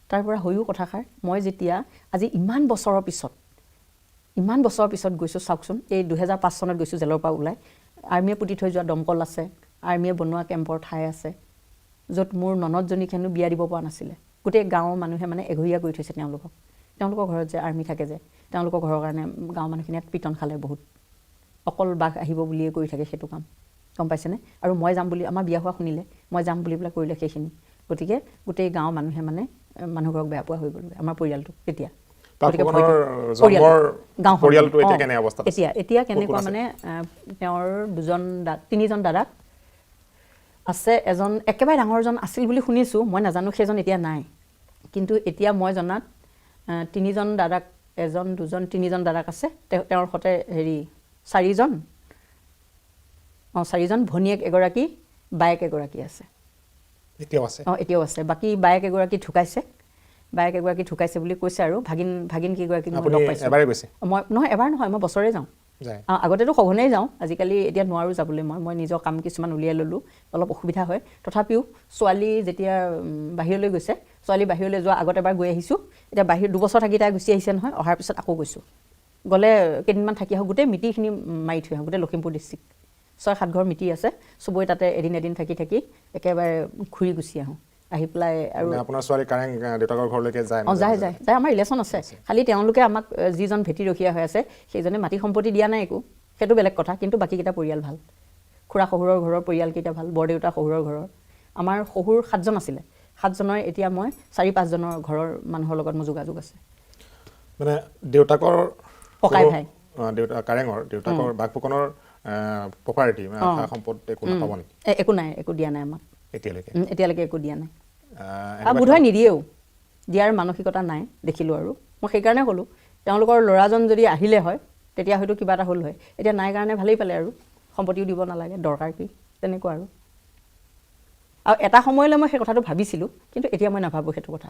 তাৰপৰা হৈও কথাষাৰ, মই যেতিয়া আজি ইমান বছৰৰ পিছত গৈছোঁ চাওকচোন, এই 2005 চনত গৈছোঁ জেলৰ পৰা ওলাই, আৰ্মীয়ে পুতি থৈ যোৱা দমকল আছে, আৰ্মীয়ে বনোৱা কেম্পৰ ঠাই আছে, য'ত মোৰ ননদজনীক হেনো বিয়া দিব পৰা নাছিলে। গোটেই গাঁৱৰ মানুহে মানে এঘৰীয়া কৰি থৈছে তেওঁলোকৰ ঘৰত যে আৰ্মী থাকে যে, তেওঁলোকৰ ঘৰৰ কাৰণে গাঁৱৰ মানুহখিনিয়ে পিটন খালে বহুত, অকল বাঘ আহিব বুলিয়ে কৰি থাকে সেইটো কাম, গম পাইছেনে? আৰু মই যাম বুলি, আমাৰ বিয়া হোৱা শুনিলে, মই যাম বুলি পেলাই কৰিলে সেইখিনি। গতিকে গোটেই গাঁৱৰ মানুহে মানে মানুহ ঘৰক বেয়া পোৱা হৈ গ'লগৈ, আমাৰ পৰিয়ালটো তেতিয়া। এতিয়া কেনেকুৱা মানে, তেওঁৰ 3জন দাদাক আছে, এজন একেবাৰে ডাঙৰজন আছিল বুলি শুনিছোঁ, মই নাজানো, সেইজন এতিয়া নাই। কিন্তু এতিয়া মই জনাত 3জন দাদাক, 1, 2, 3জন দাদাক আছে, তেওঁৰ সতে হেৰি 4জন, 4জন, ভনীয়েক এগৰাকী, বায়েক এগৰাকী আছে, এতিয়াও আছে। বাকী বায়েক এগৰাকী ঢুকাইছে বুলি কৈছে, আৰু ভাগিন কেইগৰাকীক মই লগ পাইছোঁ। মই নহয়, এবাৰ নহয়, মই বছৰে যাওঁ। আগতেতো সঘনেই যাওঁ, আজিকালি এতিয়া নোৱাৰোঁ যাবলৈ। মই নিজৰ কাম কিছুমান উলিয়াই ল'লোঁ, অলপ অসুবিধা হয়। তথাপিও ছোৱালী যেতিয়া বাহিৰলৈ গৈছে, ছোৱালী বাহিৰলৈ যোৱা আগত এবাৰ গৈ আহিছোঁ, এতিয়া 2 বছৰ থাকি তাই গুচি আহিছে নহয়, অহাৰ পিছত আকৌ গৈছোঁ। গ'লে কেইদিনমান থাকি আহোঁ, গোটেই মিতিৰখিনি মাৰি থৈ আহোঁ, গোটেই লখিমপুৰ ডিষ্ট্ৰিক্ট 6-7 ঘৰ মিতিৰ আছে, চবৰে তাতে এদিন থাকি একেবাৰে ঘূৰি গুচি আহোঁ। আহি পেলাই আৰু আপোনাৰ ছোৱালী কাৰেং দেউতাকৰ ঘৰলৈকে যায়? যায়, আমাৰ ৰিলেশ্যন আছে। খালি তেওঁলোকে আমাক যিজন ভেটি ৰখীয়া হৈ আছে, সেইজনে মাটি সম্পত্তি দিয়া নাই একো, সেইটো বেলেগ কথা, কিন্তু বাকীকেইটা পৰিয়াল ভাল। খুৰা শহুৰৰ ঘৰৰ পৰিয়ালকেইটা ভাল, বৰদেউতা শহুৰৰ ঘৰৰ, আমাৰ শহুৰ 7জন আছিলে 7জনৰ এতিয়া মই 4-5জনৰ ঘৰৰ মানুহৰ লগত মোৰ যোগাযোগ আছে মানে দেউতাকৰ ককাই ভাই দেউতা কাৰেঙৰ দেউতাকৰ বাঘ ফুকনৰ প্ৰপাৰ্টি মানে সম্পদ একো নাপাব নেকি একো নাই একো দিয়া নাই আমাক এতিয়ালৈকে একো দিয়া নাই আৰু বোধহয় নিদিয়েও দিয়াৰ মানসিকতা নাই দেখিলোঁ আৰু মই সেইকাৰণে ক'লোঁ তেওঁলোকৰ ল'ৰাজন যদি আহিলে হয় তেতিয়া হয়তো কিবা এটা হ'ল হয় এতিয়া নাই কাৰণে ভালেই পালে আৰু সম্পত্তিও দিব নালাগে দৰকাৰ কি তেনেকুৱা আৰু এটা সময়লৈ মই সেই কথাটো ভাবিছিলোঁ কিন্তু এতিয়া মই নাভাবোঁ সেইটো কথা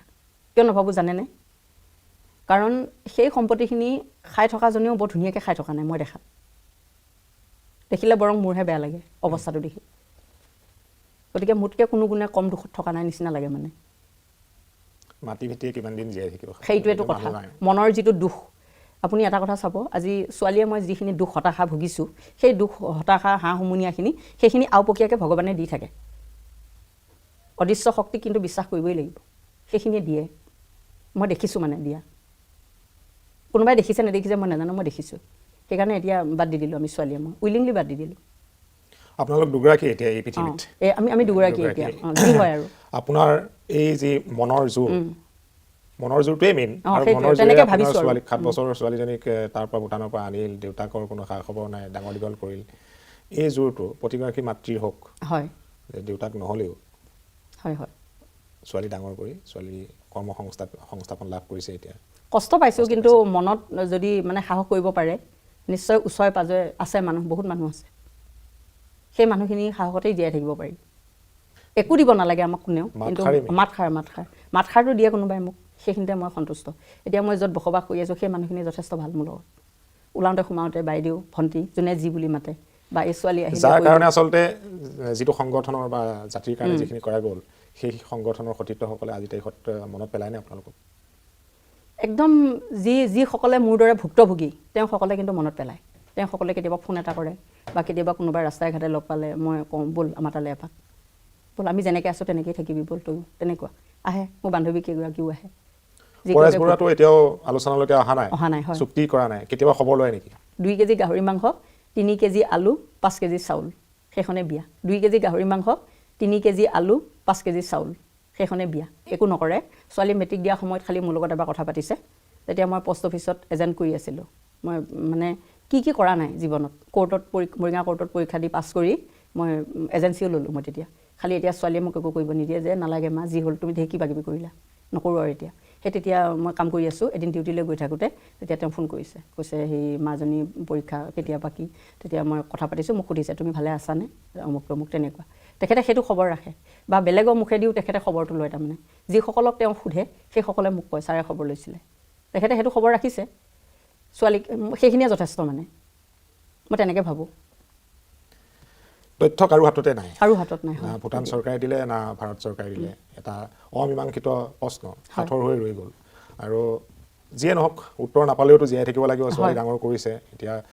কিয় নাভাবোঁ জানেনে কাৰণ সেই সম্পত্তিখিনি খাই থকাজনেও বৰ ধুনীয়াকৈ খাই থকা নাই মই দেখিলে বৰং মোৰহে বেয়া লাগে অৱস্থাটো দেখি গতিকে মোতকৈ কোনো গুণে কম দুখত থকা নাই নিচিনা লাগে মানে মাটি ভিত্তিয়ে কিমান দিন জীয়াই থাকিব সেইটোৱেতো কথা মনৰ যিটো দুখ আপুনি এটা কথা চাব আজি ছোৱালীয়ে মই যিখিনি দুখ হতাশা ভুগিছোঁ সেই দুখ হতাশা হাঁহ হুমুনিয়াখিনি সেইখিনি আওপকীয়াকৈ ভগৱানে দি থাকে অদৃশ্য শক্তি কিন্তু বিশ্বাস কৰিবই লাগিব সেইখিনিয়ে দিয়ে মই দেখিছোঁ মানে দিয়া কোনোবাই দেখিছে নেদেখিছে মই নাজানো মই দেখিছোঁ সেইকাৰণে এতিয়া বাদ দি দিলোঁ আমি ছোৱালীয়ে মই উইলিংলি বাদ দি দিলোঁ আপোনালোক দুগৰাকী এতিয়া এই পৃথিৱীত আমি দুগৰাকী এতিয়া যি হয় আৰু আপোনাৰ এই যি মনৰ জোৰটোৱে মেইন আৰু মনৰ জোৰে আপোনাৰ ছোৱালীক 7 বছৰৰ ছোৱালীজনীক তাৰ পৰা ভূটানৰ পৰা আনিল দেউতাকৰ কোনো খা খবৰ নাই ডাঙৰ দীঘল কৰিল এই জোৰটো প্ৰতিগৰাকী মাতৃৰ হওক হয় দেউতাক নহ'লেও হয় হয় ছোৱালী ডাঙৰ কৰি ছোৱালী সংস্থাপন লাভ কৰিছে এতিয়া কষ্ট পাইছোঁ কিন্তু মনত যদি মানে সাহস কৰিব পাৰে নিশ্চয় ওচৰে পাজৰে আছে মানুহ বহুত মানুহ আছে সেই মানুহখিনি সাহসতেই জীয়াই থাকিব পাৰি একো দিব নালাগে আমাক কোনেও কিন্তু মাতষাৰটো দিয়ে কোনোবাই মোক সেইখিনিতে মই সন্তুষ্ট এতিয়া মই য'ত বসবাস কৰি আছোঁ সেই মানুহখিনি যথেষ্ট ভাল মোৰ লগত ওলাওঁতে সোমাওঁতে বাইদেউ ভণ্টি যোনে যি বুলি মাতে বা এই ছোৱালী আহিলে যাৰ কাৰণে আচলতে যিটো সংগঠনৰ বা জাতিৰ কাৰণে যিখিনি কৰা গ'ল সেই সংগঠনৰ সতীৰ্থসকলে আজি তাৰিখত মনত পেলায় নে আপোনালোকক একদম যিসকলে মোৰ দৰে ভুক্তভোগী তেওঁসকলে কিন্তু মনত পেলায় তেওঁসকলে কেতিয়াবা ফোন এটা কৰে বা কেতিয়াবা কোনোবাই ৰাস্তাই ঘাটে লগ পালে মই কওঁ ব'ল আমাৰ তালৈ এপাক ব'ল আমি যেনেকৈ আছোঁ তেনেকেই থাকিবি ব'ল তয়ো তেনেকুৱা আহে মোৰ বান্ধৱী কেইগৰাকীও আহে পৰেশ বৰুৱাটো এতিয়াও আলোচনালৈকে অহা নাই হয় চুক্তি কৰা নাই কেতিয়াবা খবৰ লয় নেকি 2 কেজি গাহৰি মাংস 3 কেজি আলু 5 কেজি চাউল সেইখনে বিয়া 2 কেজি গাহৰি মাংস 3 কেজি আলু 5 কেজি চাউল সেইখনে বিয়া একো নকৰে ছোৱালী মেট্ৰিক দিয়া সময়ত খালি মোৰ লগত এবাৰ কথা পাতিছে তেতিয়া মই পোষ্ট অফিচত এজেণ্ট কৰি আছিলোঁ মই মানে কি কৰা নাই জীৱনত মৰিগাঁও কোৰ্টত পৰীক্ষা দি পাছ কৰি মই এজেঞ্চিও ল'লোঁ মই তেতিয়া খালি এতিয়া ছোৱালীয়ে মোক একো কৰিব নিদিয়ে যে নালাগে মা যি হ'ল তুমি ঢেৰ কিবা কিবি কৰিলা নকৰোঁ আৰু এতিয়া সেই তেতিয়া মই কাম কৰি আছোঁ এদিন ডিউটিলৈ গৈ থাকোঁতে তেতিয়া তেওঁ ফোন কৈছে সেই মাজনী পৰীক্ষা কেতিয়াবা কি তেতিয়া মই কথা পাতিছোঁ মোক সুধিছে তুমি ভালে আছানে মোক তেনেকুৱা তেখেতে সেইটো খবৰ ৰাখে বা বেলেগৰ মুখেদিও তেখেতে খবৰটো লয় তাৰমানে যিসকলক তেওঁ সোধে সেইসকলে মোক কয় ছাৰে খবৰ লৈছিলে তেখেতে সেইটো খবৰ ৰাখিছে ছোৱালীক সেইখিনিয়ে যথেষ্ট মানে মই তেনেকৈ ভাবোঁ তথ্য কাৰো হাততে নাই না ভূটান চৰকাৰে দিলে না ভাৰত চৰকাৰে দিলে এটা অমীমাংসিত প্ৰশ্ন সাঁথৰ হৈ ৰৈ গ'ল আৰু যিয়ে নহওক উত্তৰ নাপালেওতো জীয়াই থাকিব লাগিব ছোৱালী ডাঙৰ কৰিছে এতিয়া